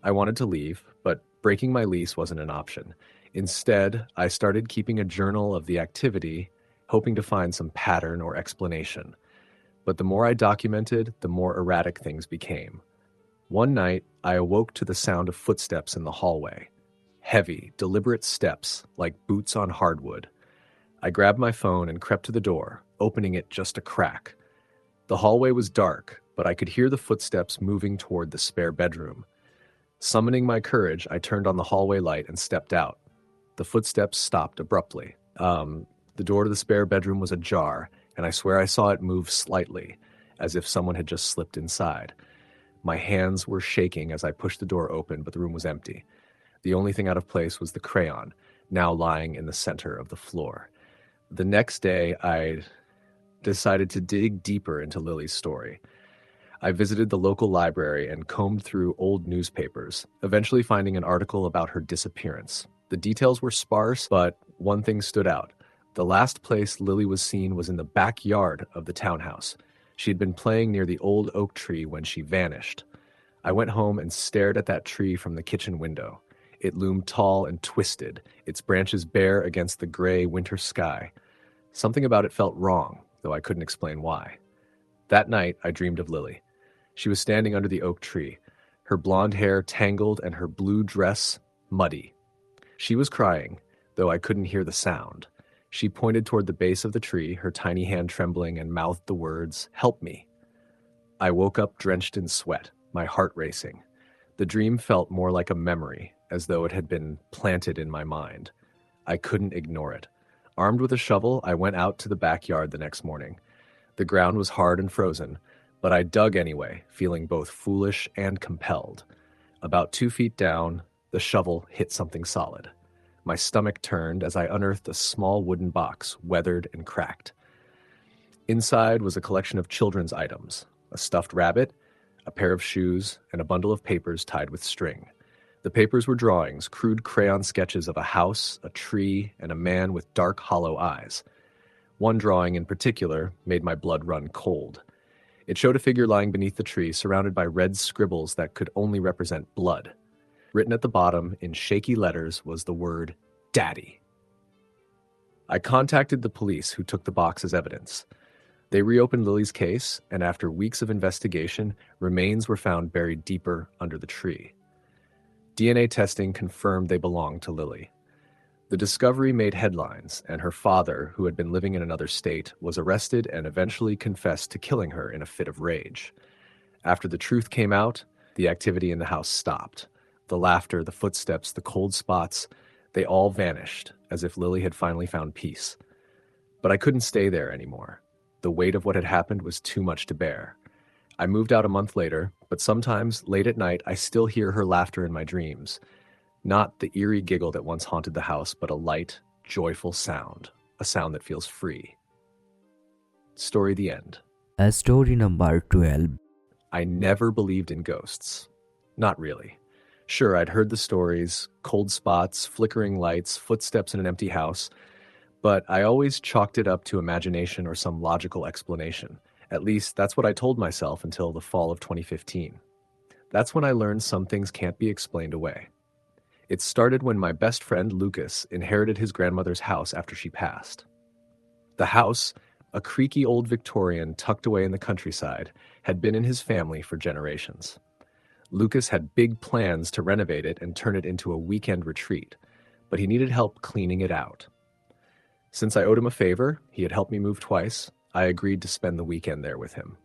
I wanted to leave, but breaking my lease wasn't an option. Instead, I started keeping a journal of the activity, hoping to find some pattern or explanation. But the more I documented, the more erratic things became. One night, I awoke to the sound of footsteps in the hallway. Heavy, deliberate steps, like boots on hardwood. I grabbed my phone and crept to the door, opening it just a crack. The hallway was dark, but I could hear the footsteps moving toward the spare bedroom. Summoning my courage, I turned on the hallway light and stepped out. The footsteps stopped abruptly. The door to the spare bedroom was ajar, and I swear I saw it move slightly, as if someone had just slipped inside. My hands were shaking as I pushed the door open, but the room was empty. The only thing out of place was the crayon, now lying in the center of the floor. The next day, I decided to dig deeper into Lily's story. I visited the local library and combed through old newspapers, eventually finding an article about her disappearance. The details were sparse, but one thing stood out. The last place Lily was seen was in the backyard of the townhouse. She had been playing near the old oak tree when she vanished. I went home and stared at that tree from the kitchen window. It loomed tall and twisted, its branches bare against the gray winter sky. Something about it felt wrong, though I couldn't explain why. That night, I dreamed of Lily. She was standing under the oak tree, her blonde hair tangled and her blue dress muddy. She was crying, though I couldn't hear the sound. She pointed toward the base of the tree, her tiny hand trembling, and mouthed the words, "Help me." I woke up drenched in sweat, my heart racing. The dream felt more like a memory, as though it had been planted in my mind. I couldn't ignore it. Armed with a shovel, I went out to the backyard the next morning. The ground was hard and frozen, but I dug anyway, feeling both foolish and compelled. About 2 feet down, the shovel hit something solid. My stomach turned as I unearthed a small wooden box, weathered and cracked. Inside was a collection of children's items, a stuffed rabbit, a pair of shoes, and a bundle of papers tied with string. The papers were drawings, crude crayon sketches of a house, a tree, and a man with dark, hollow eyes. One drawing in particular made my blood run cold. It showed a figure lying beneath the tree, surrounded by red scribbles that could only represent blood. Written at the bottom, in shaky letters, was the word, "Daddy." I contacted the police, who took the box as evidence. They reopened Lily's case, and after weeks of investigation, remains were found buried deeper under the tree. DNA testing confirmed they belonged to Lily. The discovery made headlines, and her father, who had been living in another state, was arrested and eventually confessed to killing her in a fit of rage. After the truth came out, the activity in the house stopped. The laughter, the footsteps, the cold spots, they all vanished, as if Lily had finally found peace. But I couldn't stay there anymore. The weight of what had happened was too much to bear. I moved out a month later, but sometimes, late at night, I still hear her laughter in my dreams. Not the eerie giggle that once haunted the house, but a light, joyful sound, a sound that feels free. Story the end. Story number 12. I never believed in ghosts. Not really. Sure, I'd heard the stories, cold spots, flickering lights, footsteps in an empty house, but I always chalked it up to imagination or some logical explanation. At least, that's what I told myself until the fall of 2015. That's when I learned some things can't be explained away. It started when my best friend, Lucas, inherited his grandmother's house after she passed. The house, a creaky old Victorian tucked away in the countryside, had been in his family for generations. Lucas had big plans to renovate it and turn it into a weekend retreat, but he needed help cleaning it out. Since I owed him a favor, he had helped me move twice, I agreed to spend the weekend there with him.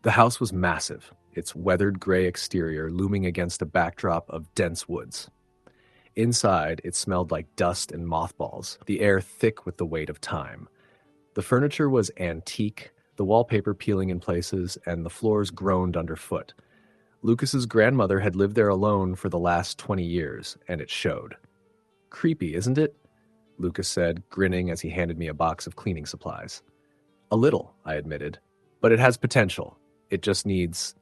The house was massive, its weathered gray exterior looming against a backdrop of dense woods. Inside, it smelled like dust and mothballs, the air thick with the weight of time. The furniture was antique, the wallpaper peeling in places, and the floors groaned underfoot. Lucas's grandmother had lived there alone for the last 20 years, and it showed. "Creepy, isn't it?" Lucas said, grinning as he handed me a box of cleaning supplies. "A little," I admitted, "but it has potential. It just needs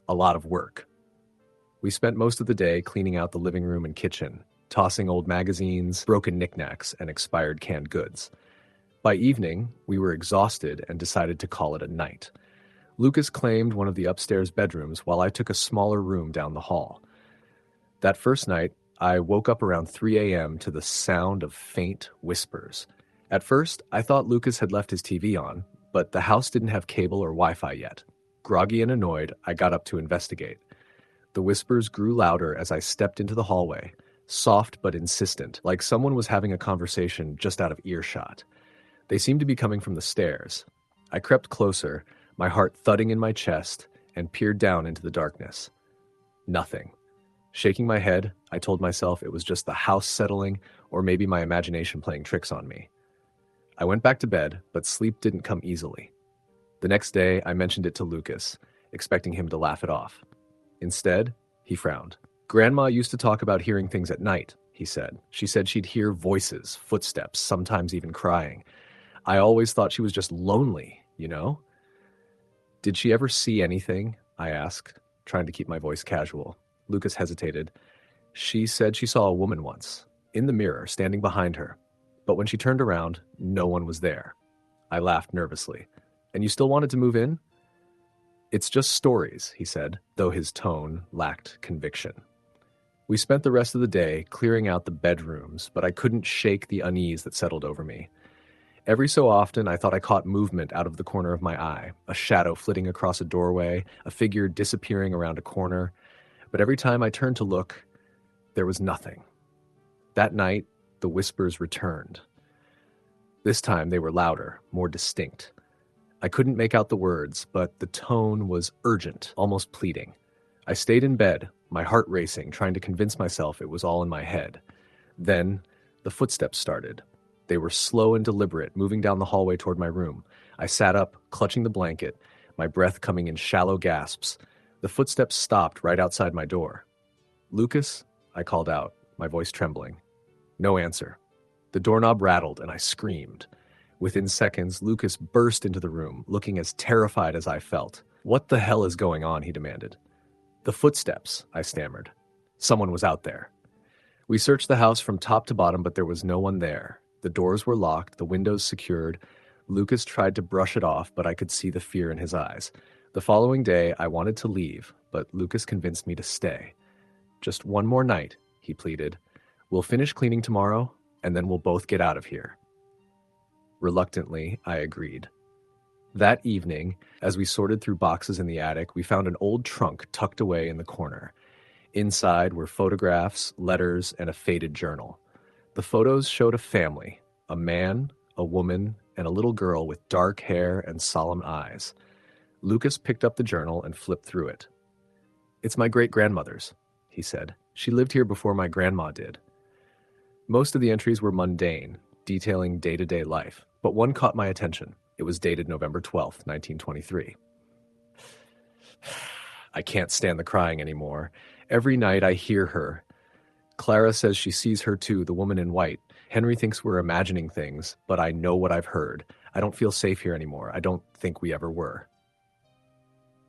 a lot of work." We spent most of the day cleaning out the living room and kitchen, tossing old magazines, broken knickknacks, and expired canned goods. By evening, we were exhausted and decided to call it a night. Lucas claimed one of the upstairs bedrooms while I took a smaller room down the hall. That first night, I woke up around 3 a.m. to the sound of faint whispers. At first, I thought Lucas had left his TV on, but the house didn't have cable or Wi-Fi yet. Groggy and annoyed, I got up to investigate. The whispers grew louder as I stepped into the hallway, soft but insistent, like someone was having a conversation just out of earshot. They seemed to be coming from the stairs. I crept closer, my heart thudding in my chest, and peered down into the darkness. Nothing. Shaking my head, I told myself it was just the house settling or maybe my imagination playing tricks on me. I went back to bed, but sleep didn't come easily. The next day, I mentioned it to Lucas, expecting him to laugh it off. Instead, he frowned. "Grandma used to talk about hearing things at night," he said. "She said she'd hear voices, footsteps, sometimes even crying. I always thought she was just lonely, you know?" "Did she ever see anything?" I asked, trying to keep my voice casual. Lucas hesitated. "She said she saw a woman once, in the mirror, standing behind her. But when she turned around, no one was there." I laughed nervously. "And you still wanted to move in?" "It's just stories," he said, though his tone lacked conviction. We spent the rest of the day clearing out the bedrooms, but I couldn't shake the unease that settled over me. Every so often, I thought I caught movement out of the corner of my eye, a shadow flitting across a doorway, a figure disappearing around a corner. But every time I turned to look, there was nothing. That night, the whispers returned. This time they were louder, more distinct. I couldn't make out the words, but the tone was urgent, almost pleading. I stayed in bed, my heart racing, trying to convince myself it was all in my head. Then, the footsteps started. They were slow and deliberate, moving down the hallway toward my room. I sat up, clutching the blanket, my breath coming in shallow gasps. The footsteps stopped right outside my door. "Lucas?" I called out, my voice trembling. No answer. The doorknob rattled and I screamed. Within seconds, Lucas burst into the room, looking as terrified as I felt. "What the hell is going on?" he demanded. "The footsteps," I stammered. Someone was out there. We searched the house from top to bottom, but there was no one there. The doors were locked, the windows secured. Lucas tried to brush it off, but I could see the fear in his eyes. The following day, I wanted to leave, but Lucas convinced me to stay. "Just one more night," he pleaded. "We'll finish cleaning tomorrow, and then we'll both get out of here." Reluctantly, I agreed. That evening, as we sorted through boxes in the attic, we found an old trunk tucked away in the corner. Inside were photographs, letters, and a faded journal. The photos showed a family, a man, a woman, and a little girl with dark hair and solemn eyes. Lucas picked up the journal and flipped through it. "It's my great-grandmother's," he said. "She lived here before my grandma did." Most of the entries were mundane, detailing day-to-day life, but one caught my attention. It was dated November 12th, 1923. "I can't stand the crying anymore. Every night I hear her. Clara says she sees her too, the woman in white. Henry thinks we're imagining things, but I know what I've heard. I don't feel safe here anymore. I don't think we ever were."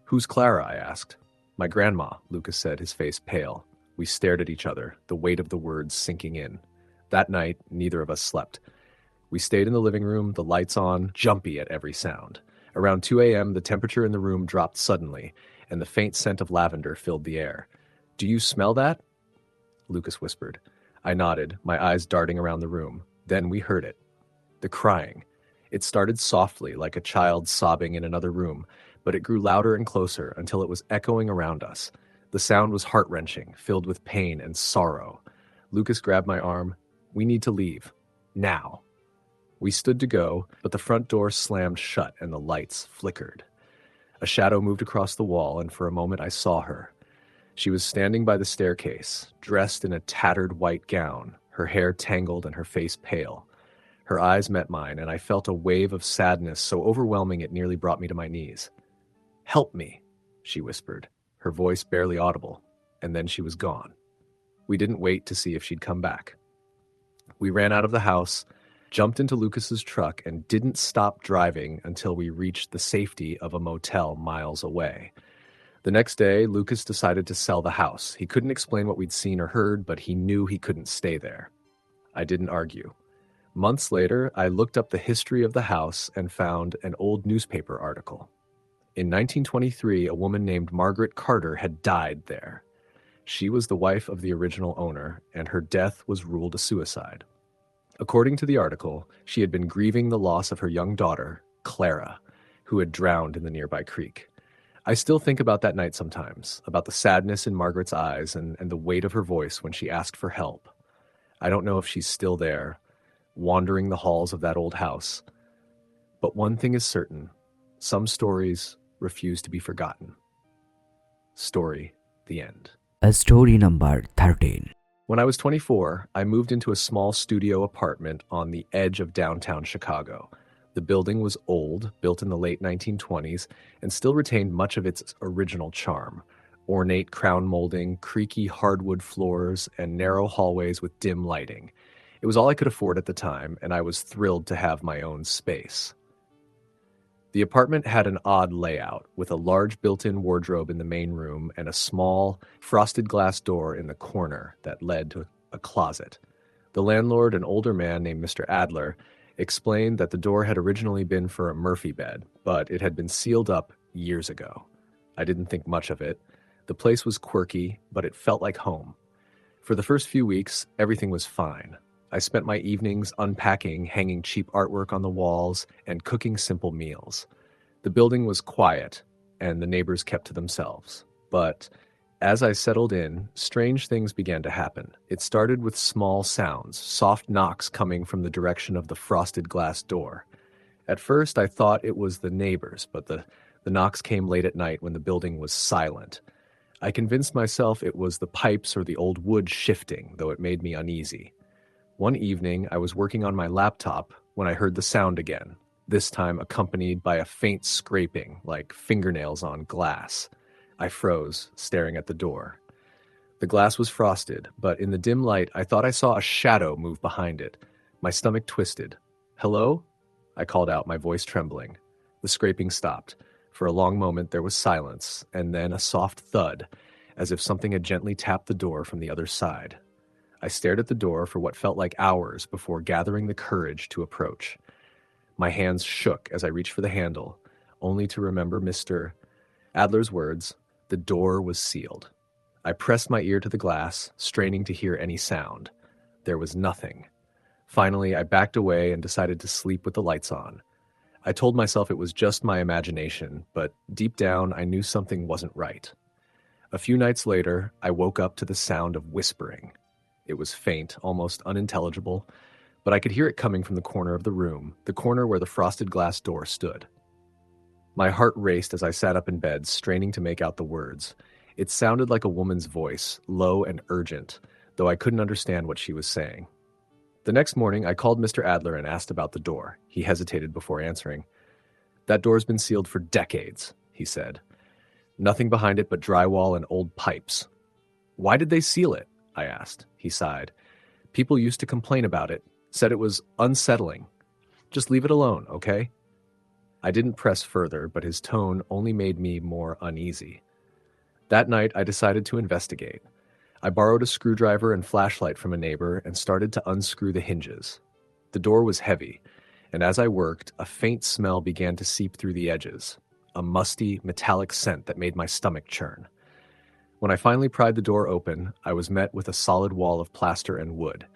"Who's Clara?" I asked. "My grandma," Lucas said, his face pale. We stared at each other, the weight of the words sinking in. That night, neither of us slept. We stayed in the living room, the lights on, jumpy at every sound. Around 2 a.m., the temperature in the room dropped suddenly, and the faint scent of lavender filled the air. "Do you smell that?" Lucas whispered. I nodded, my eyes darting around the room. Then we heard it. The crying. It started softly, like a child sobbing in another room, but it grew louder and closer until it was echoing around us. The sound was heart-wrenching, filled with pain and sorrow. Lucas grabbed my arm. "We need to leave. Now." We stood to go, but the front door slammed shut and the lights flickered. A shadow moved across the wall, and for a moment I saw her. She was standing by the staircase, dressed in a tattered white gown, her hair tangled and her face pale. Her eyes met mine, and I felt a wave of sadness so overwhelming it nearly brought me to my knees. "Help me," she whispered, her voice barely audible, and then she was gone. We didn't wait to see if she'd come back. We ran out of the house, jumped into Lucas's truck, and didn't stop driving until we reached the safety of a motel miles away. The next day, Lucas decided to sell the house. He couldn't explain what we'd seen or heard, but he knew he couldn't stay there. I didn't argue. Months later, I looked up the history of the house and found an old newspaper article. In 1923, a woman named Margaret Carter had died there. She was the wife of the original owner, and her death was ruled a suicide. According to the article, she had been grieving the loss of her young daughter, Clara, who had drowned in the nearby creek. I still think about that night sometimes, about the sadness in Margaret's eyes and the weight of her voice when she asked for help. I don't know if she's still there, wandering the halls of that old house. But one thing is certain, some stories refuse to be forgotten. Story, the end. Story number 13. When I was 24, I moved into a small studio apartment on the edge of downtown Chicago. The building was old, built in the late 1920s, and still retained much of its original charm. Ornate crown molding, creaky hardwood floors, and narrow hallways with dim lighting. It was all I could afford at the time, and I was thrilled to have my own space. The apartment had an odd layout, with a large built-in wardrobe in the main room and a small, frosted glass door in the corner that led to a closet. The landlord, an older man named Mr. Adler, explained that the door had originally been for a Murphy bed, but it had been sealed up years ago. I didn't think much of it. The place was quirky, but it felt like home. For the first few weeks, everything was fine. I spent my evenings unpacking, hanging cheap artwork on the walls, and cooking simple meals. The building was quiet, and the neighbors kept to themselves. But as I settled in, strange things began to happen. It started with small sounds, soft knocks coming from the direction of the frosted glass door. At first, I thought it was the neighbors, but the knocks came late at night when the building was silent. I convinced myself it was the pipes or the old wood shifting, though it made me uneasy. One evening, I was working on my laptop when I heard the sound again, this time accompanied by a faint scraping, like fingernails on glass. I froze, staring at the door. The glass was frosted, but in the dim light, I thought I saw a shadow move behind it. My stomach twisted. "Hello?" I called out, my voice trembling. The scraping stopped. For a long moment, there was silence, and then a soft thud, as if something had gently tapped the door from the other side. I stared at the door for what felt like hours before gathering the courage to approach. My hands shook as I reached for the handle, only to remember Mr. Adler's words, "The door was sealed." I pressed my ear to the glass, straining to hear any sound. There was nothing. Finally, I backed away and decided to sleep with the lights on. I told myself it was just my imagination, but deep down I knew something wasn't right. A few nights later, I woke up to the sound of whispering. It was faint, almost unintelligible, but I could hear it coming from the corner of the room, the corner where the frosted glass door stood. My heart raced as I sat up in bed, straining to make out the words. It sounded like a woman's voice, low and urgent, though I couldn't understand what she was saying. The next morning, I called Mr. Adler and asked about the door. He hesitated before answering. "That door's been sealed for decades," he said. "Nothing behind it but drywall and old pipes." "Why did they seal it?" I asked. He sighed. "People used to complain about it, said it was unsettling. Just leave it alone, okay?" I didn't press further, but his tone only made me more uneasy. That night, I decided to investigate. I borrowed a screwdriver and flashlight from a neighbor and started to unscrew the hinges. The door was heavy, and as I worked, a faint smell began to seep through the edges, a musty, metallic scent that made my stomach churn. When I finally pried the door open, I was met with a solid wall of plaster and wood.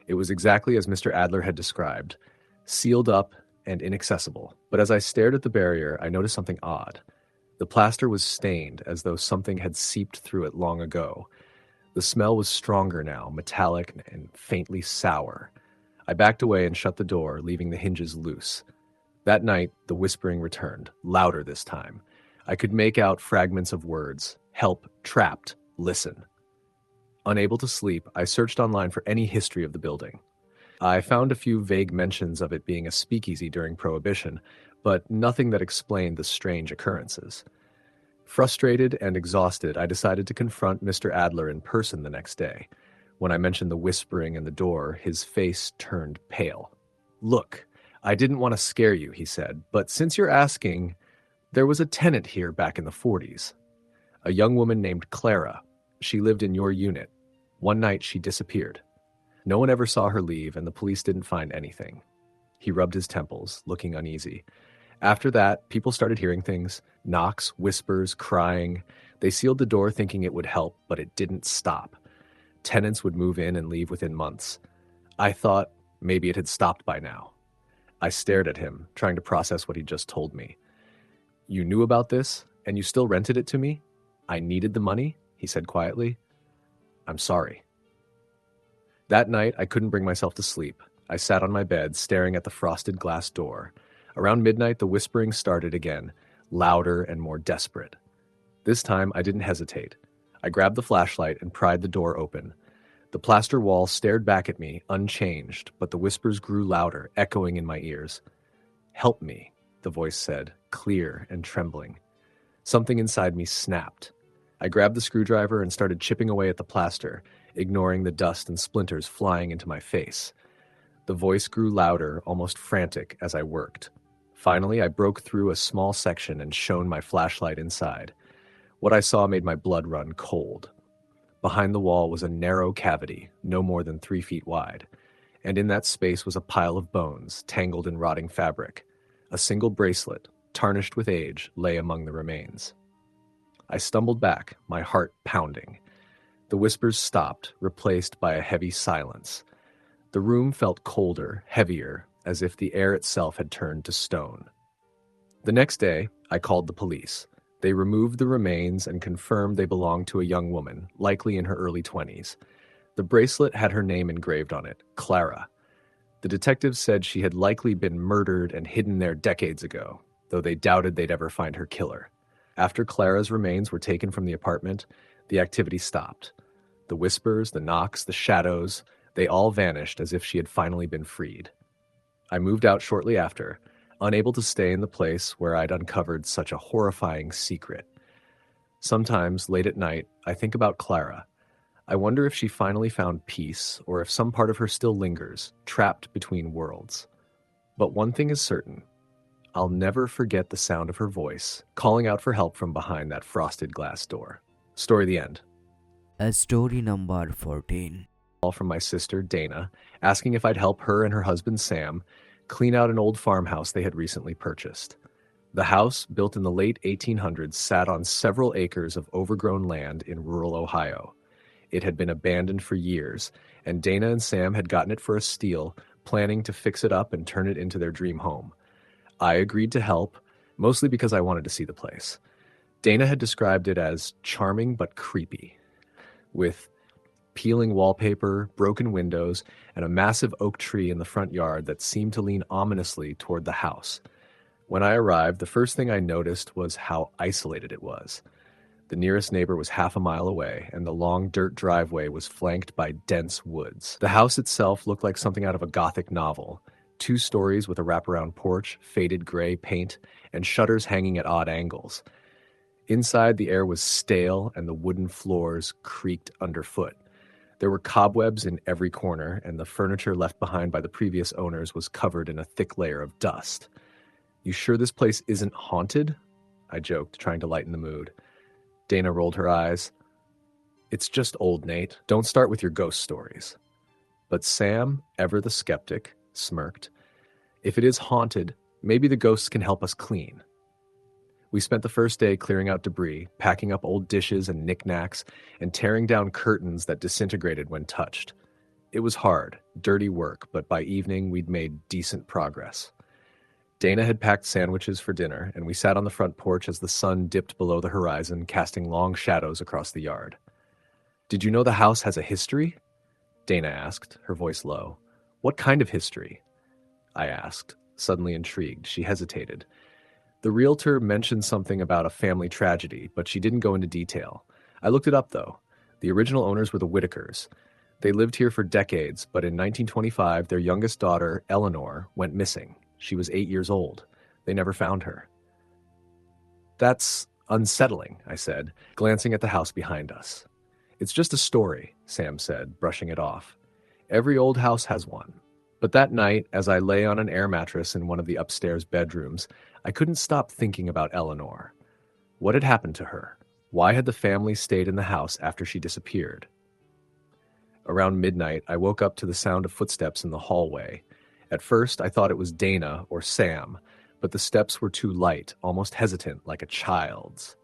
It was exactly as Mr. Adler had described, sealed up and inaccessible. But as I stared at the barrier, I noticed something odd. The plaster was stained, as though something had seeped through it long ago. The smell was stronger now, metallic and faintly sour. I backed away and shut the door, leaving the hinges loose. That night, the whispering returned, louder this time. I could make out fragments of words. Help, trapped, listen. Unable to sleep, I searched online for any history of the building. I found a few vague mentions of it being a speakeasy during Prohibition, but nothing that explained the strange occurrences. Frustrated and exhausted, I decided to confront Mr. Adler in person the next day. When I mentioned the whispering in the door, his face turned pale. "Look, I didn't want to scare you," he said, "but since you're asking, there was a tenant here back in the 40s. A young woman named Clara. She lived in your unit. One night she disappeared. No one ever saw her leave, and the police didn't find anything." He rubbed his temples, looking uneasy. "After that, people started hearing things, knocks, whispers, crying. They sealed the door thinking it would help, but it didn't stop. Tenants would move in and leave within months. I thought maybe it had stopped by now. I stared at him, trying to process what he'd just told me. "You knew about this, and you still rented it to me? I needed the money," he said quietly. "I'm sorry." That night, I couldn't bring myself to sleep. I sat on my bed, staring at the frosted glass door. Around midnight, the whispering started again, louder and more desperate. This time, I didn't hesitate. I grabbed the flashlight and pried the door open. The plaster wall stared back at me, unchanged, but the whispers grew louder, echoing in my ears. "Help me," the voice said, clear and trembling. Something inside me snapped. I grabbed the screwdriver and started chipping away at the plaster, ignoring the dust and splinters flying into my face. The voice grew louder, almost frantic, as I worked. Finally, I broke through a small section and shone my flashlight inside. What I saw made my blood run cold. Behind the wall was a narrow cavity, no more than 3 feet wide, and in that space was a pile of bones, tangled in rotting fabric. A single bracelet, tarnished with age, lay among the remains. I stumbled back, my heart pounding. The whispers stopped, replaced by a heavy silence. The room felt colder, heavier, as if the air itself had turned to stone. The next day, I called the police. They removed the remains and confirmed they belonged to a young woman, likely in her early 20s. The bracelet had her name engraved on it, Clara. The detectives said she had likely been murdered and hidden there decades ago, though they doubted they'd ever find her killer. After Clara's remains were taken from the apartment, the activity stopped. The whispers, the knocks, the shadows, they all vanished as if she had finally been freed. I moved out shortly after, unable to stay in the place where I'd uncovered such a horrifying secret. Sometimes, late at night, I think about Clara. I wonder if she finally found peace, or if some part of her still lingers, trapped between worlds. But one thing is certain. I'll never forget the sound of her voice, calling out for help from behind that frosted glass door. Story the end. Story number 14. Call from my sister, Dana, asking if I'd help her and her husband, Sam, clean out an old farmhouse they had recently purchased. The house, built in the late 1800s, sat on several acres of overgrown land in rural Ohio. It had been abandoned for years, and Dana and Sam had gotten it for a steal, planning to fix it up and turn it into their dream home. I agreed to help, mostly because I wanted to see the place. Dana had described it as charming but creepy, with peeling wallpaper, broken windows, and a massive oak tree in the front yard that seemed to lean ominously toward the house. When I arrived, the first thing I noticed was how isolated it was. The nearest neighbor was half a mile away, and the long dirt driveway was flanked by dense woods. The house itself looked like something out of a Gothic novel. 2 stories with a wraparound porch, faded gray paint, and shutters hanging at odd angles. Inside, the air was stale, and the wooden floors creaked underfoot. There were cobwebs in every corner, and the furniture left behind by the previous owners was covered in a thick layer of dust. "You sure this place isn't haunted?" I joked, trying to lighten the mood. Dana rolled her eyes. "It's just old, Nate. Don't start with your ghost stories." But Sam, ever the skeptic, smirked. "If it is haunted, maybe the ghosts can help us clean." We spent the first day clearing out debris, packing up old dishes and knickknacks, and tearing down curtains that disintegrated when touched. It was hard, dirty work, but by evening we'd made decent progress. Dana had packed sandwiches for dinner, and we sat on the front porch as the sun dipped below the horizon, casting long shadows across the yard. "Did you know the house has a history?" Dana asked, her voice low. "What kind of history?" I asked, suddenly intrigued. She hesitated. The realtor mentioned something about a family tragedy, but she didn't go into detail. I looked it up, though. The original owners were the Whitakers. They lived here for decades, but in 1925, their youngest daughter, Eleanor, went missing. She was 8 years old. They never found her. "That's unsettling," I said, glancing at the house behind us. "It's just a story," Sam said, brushing it off. "Every old house has one." But that night, as I lay on an air mattress in one of the upstairs bedrooms, I couldn't stop thinking about Eleanor. What had happened to her? Why had the family stayed in the house after she disappeared? Around midnight, I woke up to the sound of footsteps in the hallway. At first, I thought it was Dana or Sam, but the steps were too light, almost hesitant, like a child's.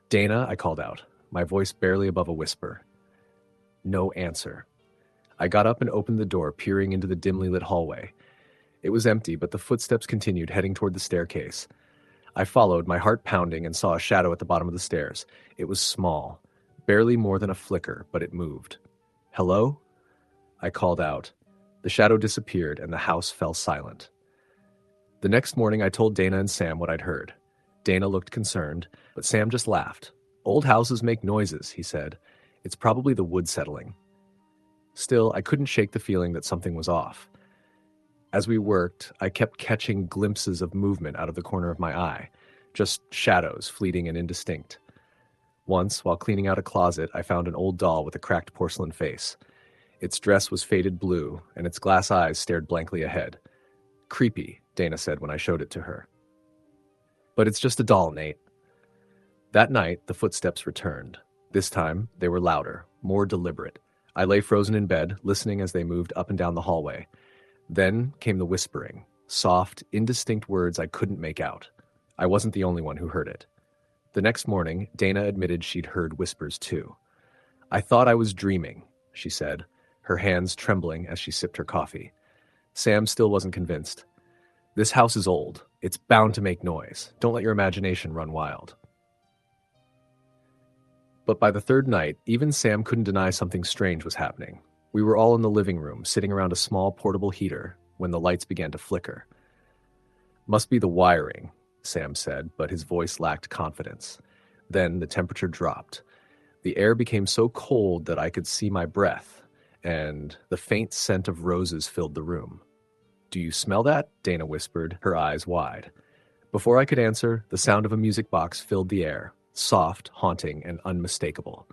"Dana," I called out, my voice barely above a whisper. No answer. I got up and opened the door, peering into the dimly lit hallway. It was empty, but the footsteps continued, heading toward the staircase. I followed, my heart pounding, and saw a shadow at the bottom of the stairs. It was small, barely more than a flicker, but it moved. "Hello?" I called out. The shadow disappeared, and the house fell silent. The next morning, I told Dana and Sam what I'd heard. Dana looked concerned, but Sam just laughed. "Old houses make noises," he said. "It's probably the wood settling." Still, I couldn't shake the feeling that something was off. As we worked, I kept catching glimpses of movement out of the corner of my eye, just shadows, fleeting and indistinct. Once, while cleaning out a closet, I found an old doll with a cracked porcelain face. Its dress was faded blue, and its glass eyes stared blankly ahead. "Creepy," Dana said when I showed it to her. "But it's just a doll, Nate." That night, the footsteps returned. This time, they were louder, more deliberate. I lay frozen in bed, listening as they moved up and down the hallway. Then came the whispering, soft, indistinct words I couldn't make out. I wasn't the only one who heard it. The next morning, Dana admitted she'd heard whispers too. "I thought I was dreaming," she said, her hands trembling as she sipped her coffee. Sam still wasn't convinced. "This house is old. It's bound to make noise. Don't let your imagination run wild." But by the third night, even Sam couldn't deny something strange was happening. We were all in the living room, sitting around a small portable heater, when the lights began to flicker. "Must be the wiring," Sam said, but his voice lacked confidence. Then the temperature dropped. The air became so cold that I could see my breath, and the faint scent of roses filled the room. "Do you smell that?" Dana whispered, her eyes wide. Before I could answer, the sound of a music box filled the air, soft, haunting, and unmistakable.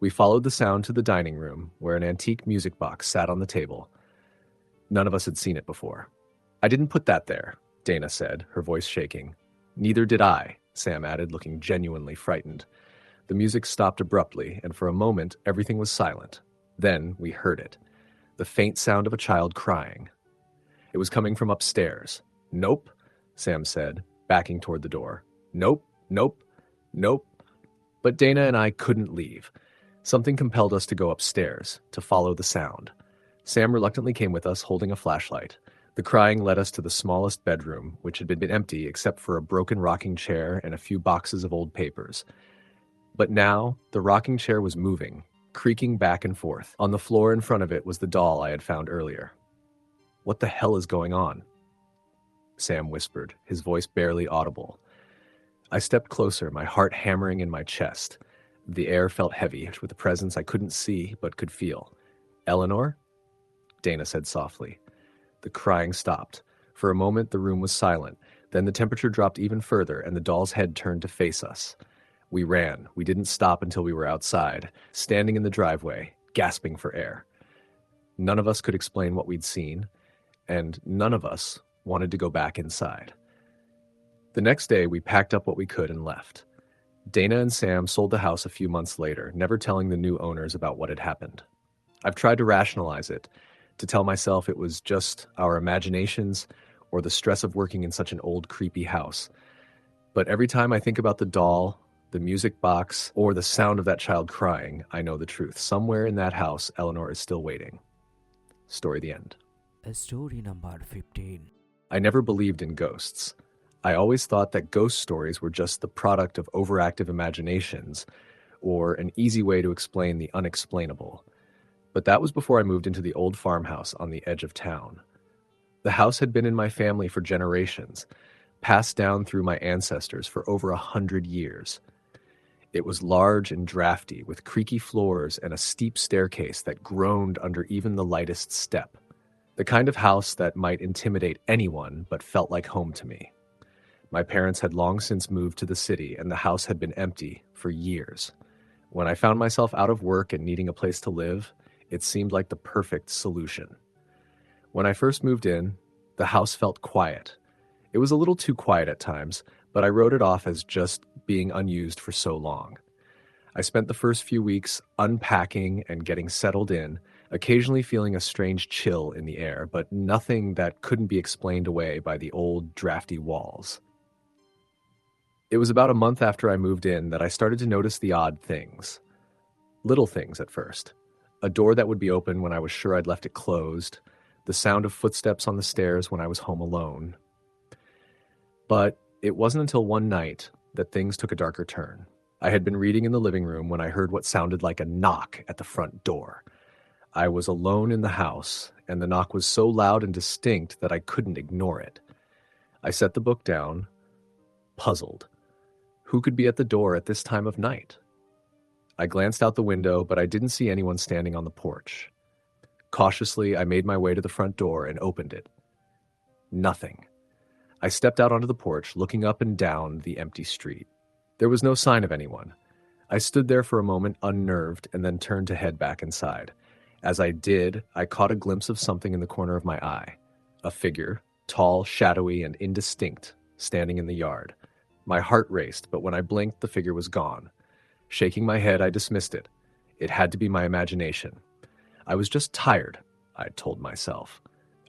We followed the sound to the dining room, where an antique music box sat on the table. None of us had seen it before. "I didn't put that there," Dana said, her voice shaking. "Neither did I," Sam added, looking genuinely frightened. The music stopped abruptly, and for a moment, everything was silent. Then we heard it. The faint sound of a child crying. It was coming from upstairs. "Nope," Sam said, backing toward the door. "Nope, nope, nope." But Dana and I couldn't leave. Something compelled us to go upstairs, to follow the sound. Sam reluctantly came with us, holding a flashlight. The crying led us to the smallest bedroom, which had been empty except for a broken rocking chair and a few boxes of old papers. But now, the rocking chair was moving, creaking back and forth. On the floor in front of it was the doll I had found earlier. "What the hell is going on?" Sam whispered, his voice barely audible. I stepped closer, my heart hammering in my chest. The air felt heavy, with a presence I couldn't see but could feel. "Eleanor?" Dana said softly. The crying stopped. For a moment, the room was silent. Then the temperature dropped even further, and the doll's head turned to face us. We ran. We didn't stop until we were outside, standing in the driveway, gasping for air. None of us could explain what we'd seen, and none of us wanted to go back inside. The next day, we packed up what we could and left. Dana and Sam sold the house a few months later, never telling the new owners about what had happened. I've tried to rationalize it, to tell myself it was just our imaginations or the stress of working in such an old, creepy house. But every time I think about the doll, the music box, or the sound of that child crying, I know the truth. Somewhere in that house, Eleanor is still waiting. Story the end. Story number 15. I never believed in ghosts. I always thought that ghost stories were just the product of overactive imaginations, or an easy way to explain the unexplainable. But that was before I moved into the old farmhouse on the edge of town. The house had been in my family for generations, passed down through my ancestors for over 100 years. It was large and drafty, with creaky floors and a steep staircase that groaned under even the lightest step. The kind of house that might intimidate anyone but felt like home to me. My parents had long since moved to the city, and the house had been empty for years. When I found myself out of work and needing a place to live, it seemed like the perfect solution. When I first moved in, the house felt quiet. It was a little too quiet at times, but I wrote it off as just being unused for so long. I spent the first few weeks unpacking and getting settled in, occasionally feeling a strange chill in the air, but nothing that couldn't be explained away by the old, drafty walls. It was about a month after I moved in that I started to notice the odd things. Little things at first. A door that would be open when I was sure I'd left it closed, the sound of footsteps on the stairs when I was home alone. But it wasn't until one night that things took a darker turn. I had been reading in the living room when I heard what sounded like a knock at the front door. I was alone in the house, and the knock was so loud and distinct that I couldn't ignore it. I set the book down, puzzled. Who could be at the door at this time of night? I glanced out the window, but I didn't see anyone standing on the porch. Cautiously, I made my way to the front door and opened it. Nothing. I stepped out onto the porch, looking up and down the empty street. There was no sign of anyone. I stood there for a moment, unnerved, and then turned to head back inside. As I did, I caught a glimpse of something in the corner of my eye. A figure, tall, shadowy, and indistinct, standing in the yard. My heart raced, but when I blinked, the figure was gone. Shaking my head, I dismissed it. It had to be my imagination. I was just tired, I'd told myself.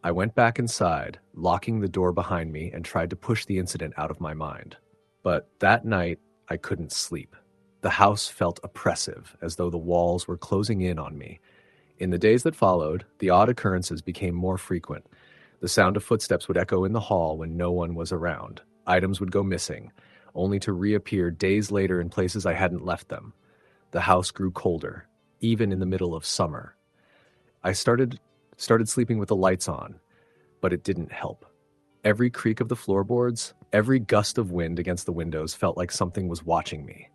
I went back inside, locking the door behind me, and tried to push the incident out of my mind. But that night, I couldn't sleep. The house felt oppressive, as though the walls were closing in on me. In the days that followed, the odd occurrences became more frequent. The sound of footsteps would echo in the hall when no one was around. Items would go missing, only to reappear days later in places I hadn't left them. The house grew colder, even in the middle of summer. I started sleeping with the lights on, but it didn't help. Every creak of the floorboards, every gust of wind against the windows felt like something was watching me.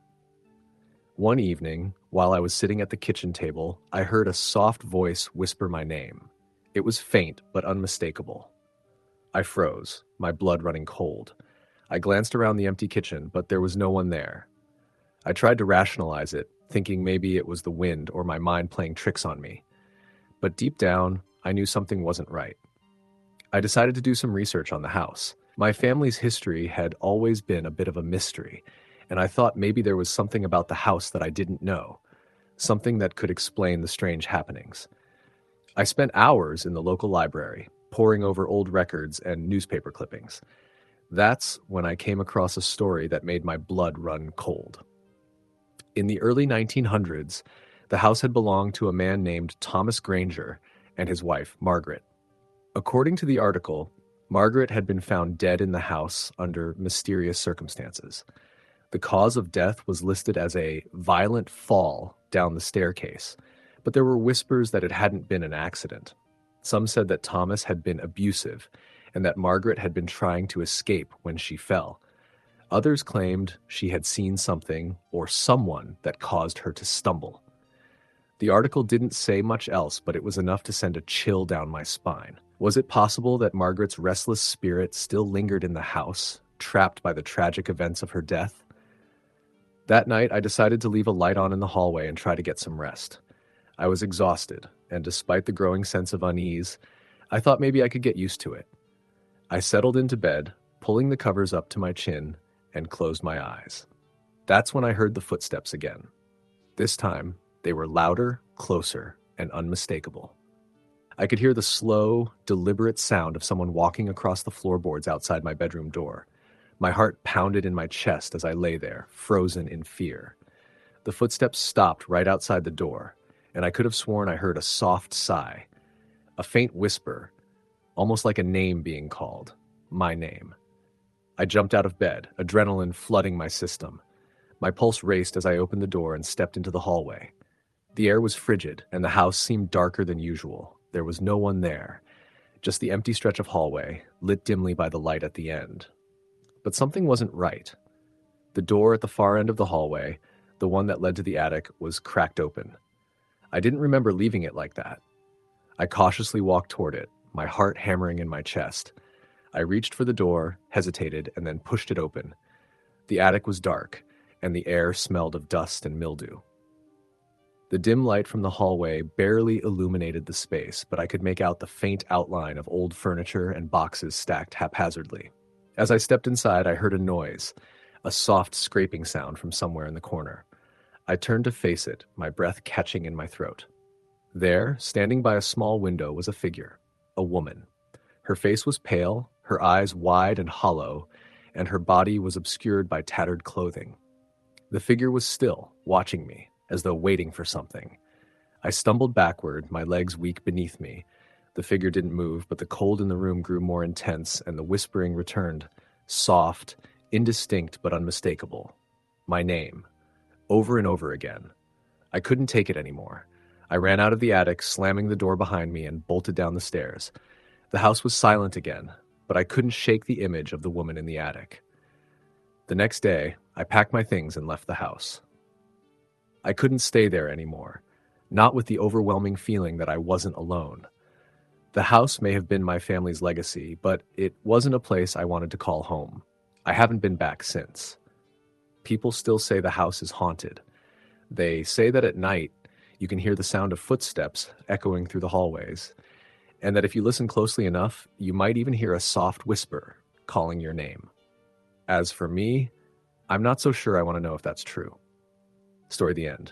One evening, while I was sitting at the kitchen table, I heard a soft voice whisper my name. It was faint but unmistakable. I froze, my blood running cold. I glanced around the empty kitchen, but there was no one there. I tried to rationalize it, thinking maybe it was the wind or my mind playing tricks on me. But deep down, I knew something wasn't right. I decided to do some research on the house. My family's history had always been a bit of a mystery, and I thought maybe there was something about the house that I didn't know, something that could explain the strange happenings. I spent hours in the local library, poring over old records and newspaper clippings. That's when I came across a story that made my blood run cold. In the early 1900s, the house had belonged to a man named Thomas Granger and his wife, Margaret. According to the article, Margaret had been found dead in the house under mysterious circumstances. The cause of death was listed as a violent fall down the staircase, but there were whispers that it hadn't been an accident. Some said that Thomas had been abusive and that Margaret had been trying to escape when she fell. Others claimed she had seen something or someone that caused her to stumble. The article didn't say much else, but it was enough to send a chill down my spine. Was it possible that Margaret's restless spirit still lingered in the house, trapped by the tragic events of her death? That night, I decided to leave a light on in the hallway and try to get some rest. I was exhausted, and despite the growing sense of unease, I thought maybe I could get used to it. I settled into bed, pulling the covers up to my chin, and closed my eyes. That's when I heard the footsteps again. This time, they were louder, closer, and unmistakable. I could hear the slow, deliberate sound of someone walking across the floorboards outside my bedroom door. My heart pounded in my chest as I lay there, frozen in fear. The footsteps stopped right outside the door, and I could have sworn I heard a soft sigh, a faint whisper, almost like a name being called, my name. I jumped out of bed, adrenaline flooding my system. My pulse raced as I opened the door and stepped into the hallway. The air was frigid, and the house seemed darker than usual. There was no one there, just the empty stretch of hallway, lit dimly by the light at the end. But something wasn't right. The door at the far end of the hallway, the one that led to the attic, was cracked open. I didn't remember leaving it like that. I cautiously walked toward it, my heart hammering in my chest. I reached for the door, hesitated, and then pushed it open. The attic was dark, and the air smelled of dust and mildew. The dim light from the hallway barely illuminated the space, but I could make out the faint outline of old furniture and boxes stacked haphazardly. As I stepped inside, I heard a noise, a soft scraping sound from somewhere in the corner. I turned to face it, my breath catching in my throat. There, standing by a small window, was a figure, a woman. Her face was pale, her eyes wide and hollow, and her body was obscured by tattered clothing. The figure was still, watching me, as though waiting for something. I stumbled backward, my legs weak beneath me. The figure didn't move, but the cold in the room grew more intense, and the whispering returned, soft, indistinct but unmistakable. My name, over and over again. I couldn't take it anymore. I ran out of the attic, slamming the door behind me, and bolted down the stairs. The house was silent again, but I couldn't shake the image of the woman in the attic. The next day, I packed my things and left the house. I couldn't stay there anymore, not with the overwhelming feeling that I wasn't alone. The house may have been my family's legacy, but it wasn't a place I wanted to call home. I haven't been back since. People still say the house is haunted. They say that at night, you can hear the sound of footsteps echoing through the hallways, and that if you listen closely enough, you might even hear a soft whisper calling your name. As for me, I'm not so sure I want to know if that's true. Story the end.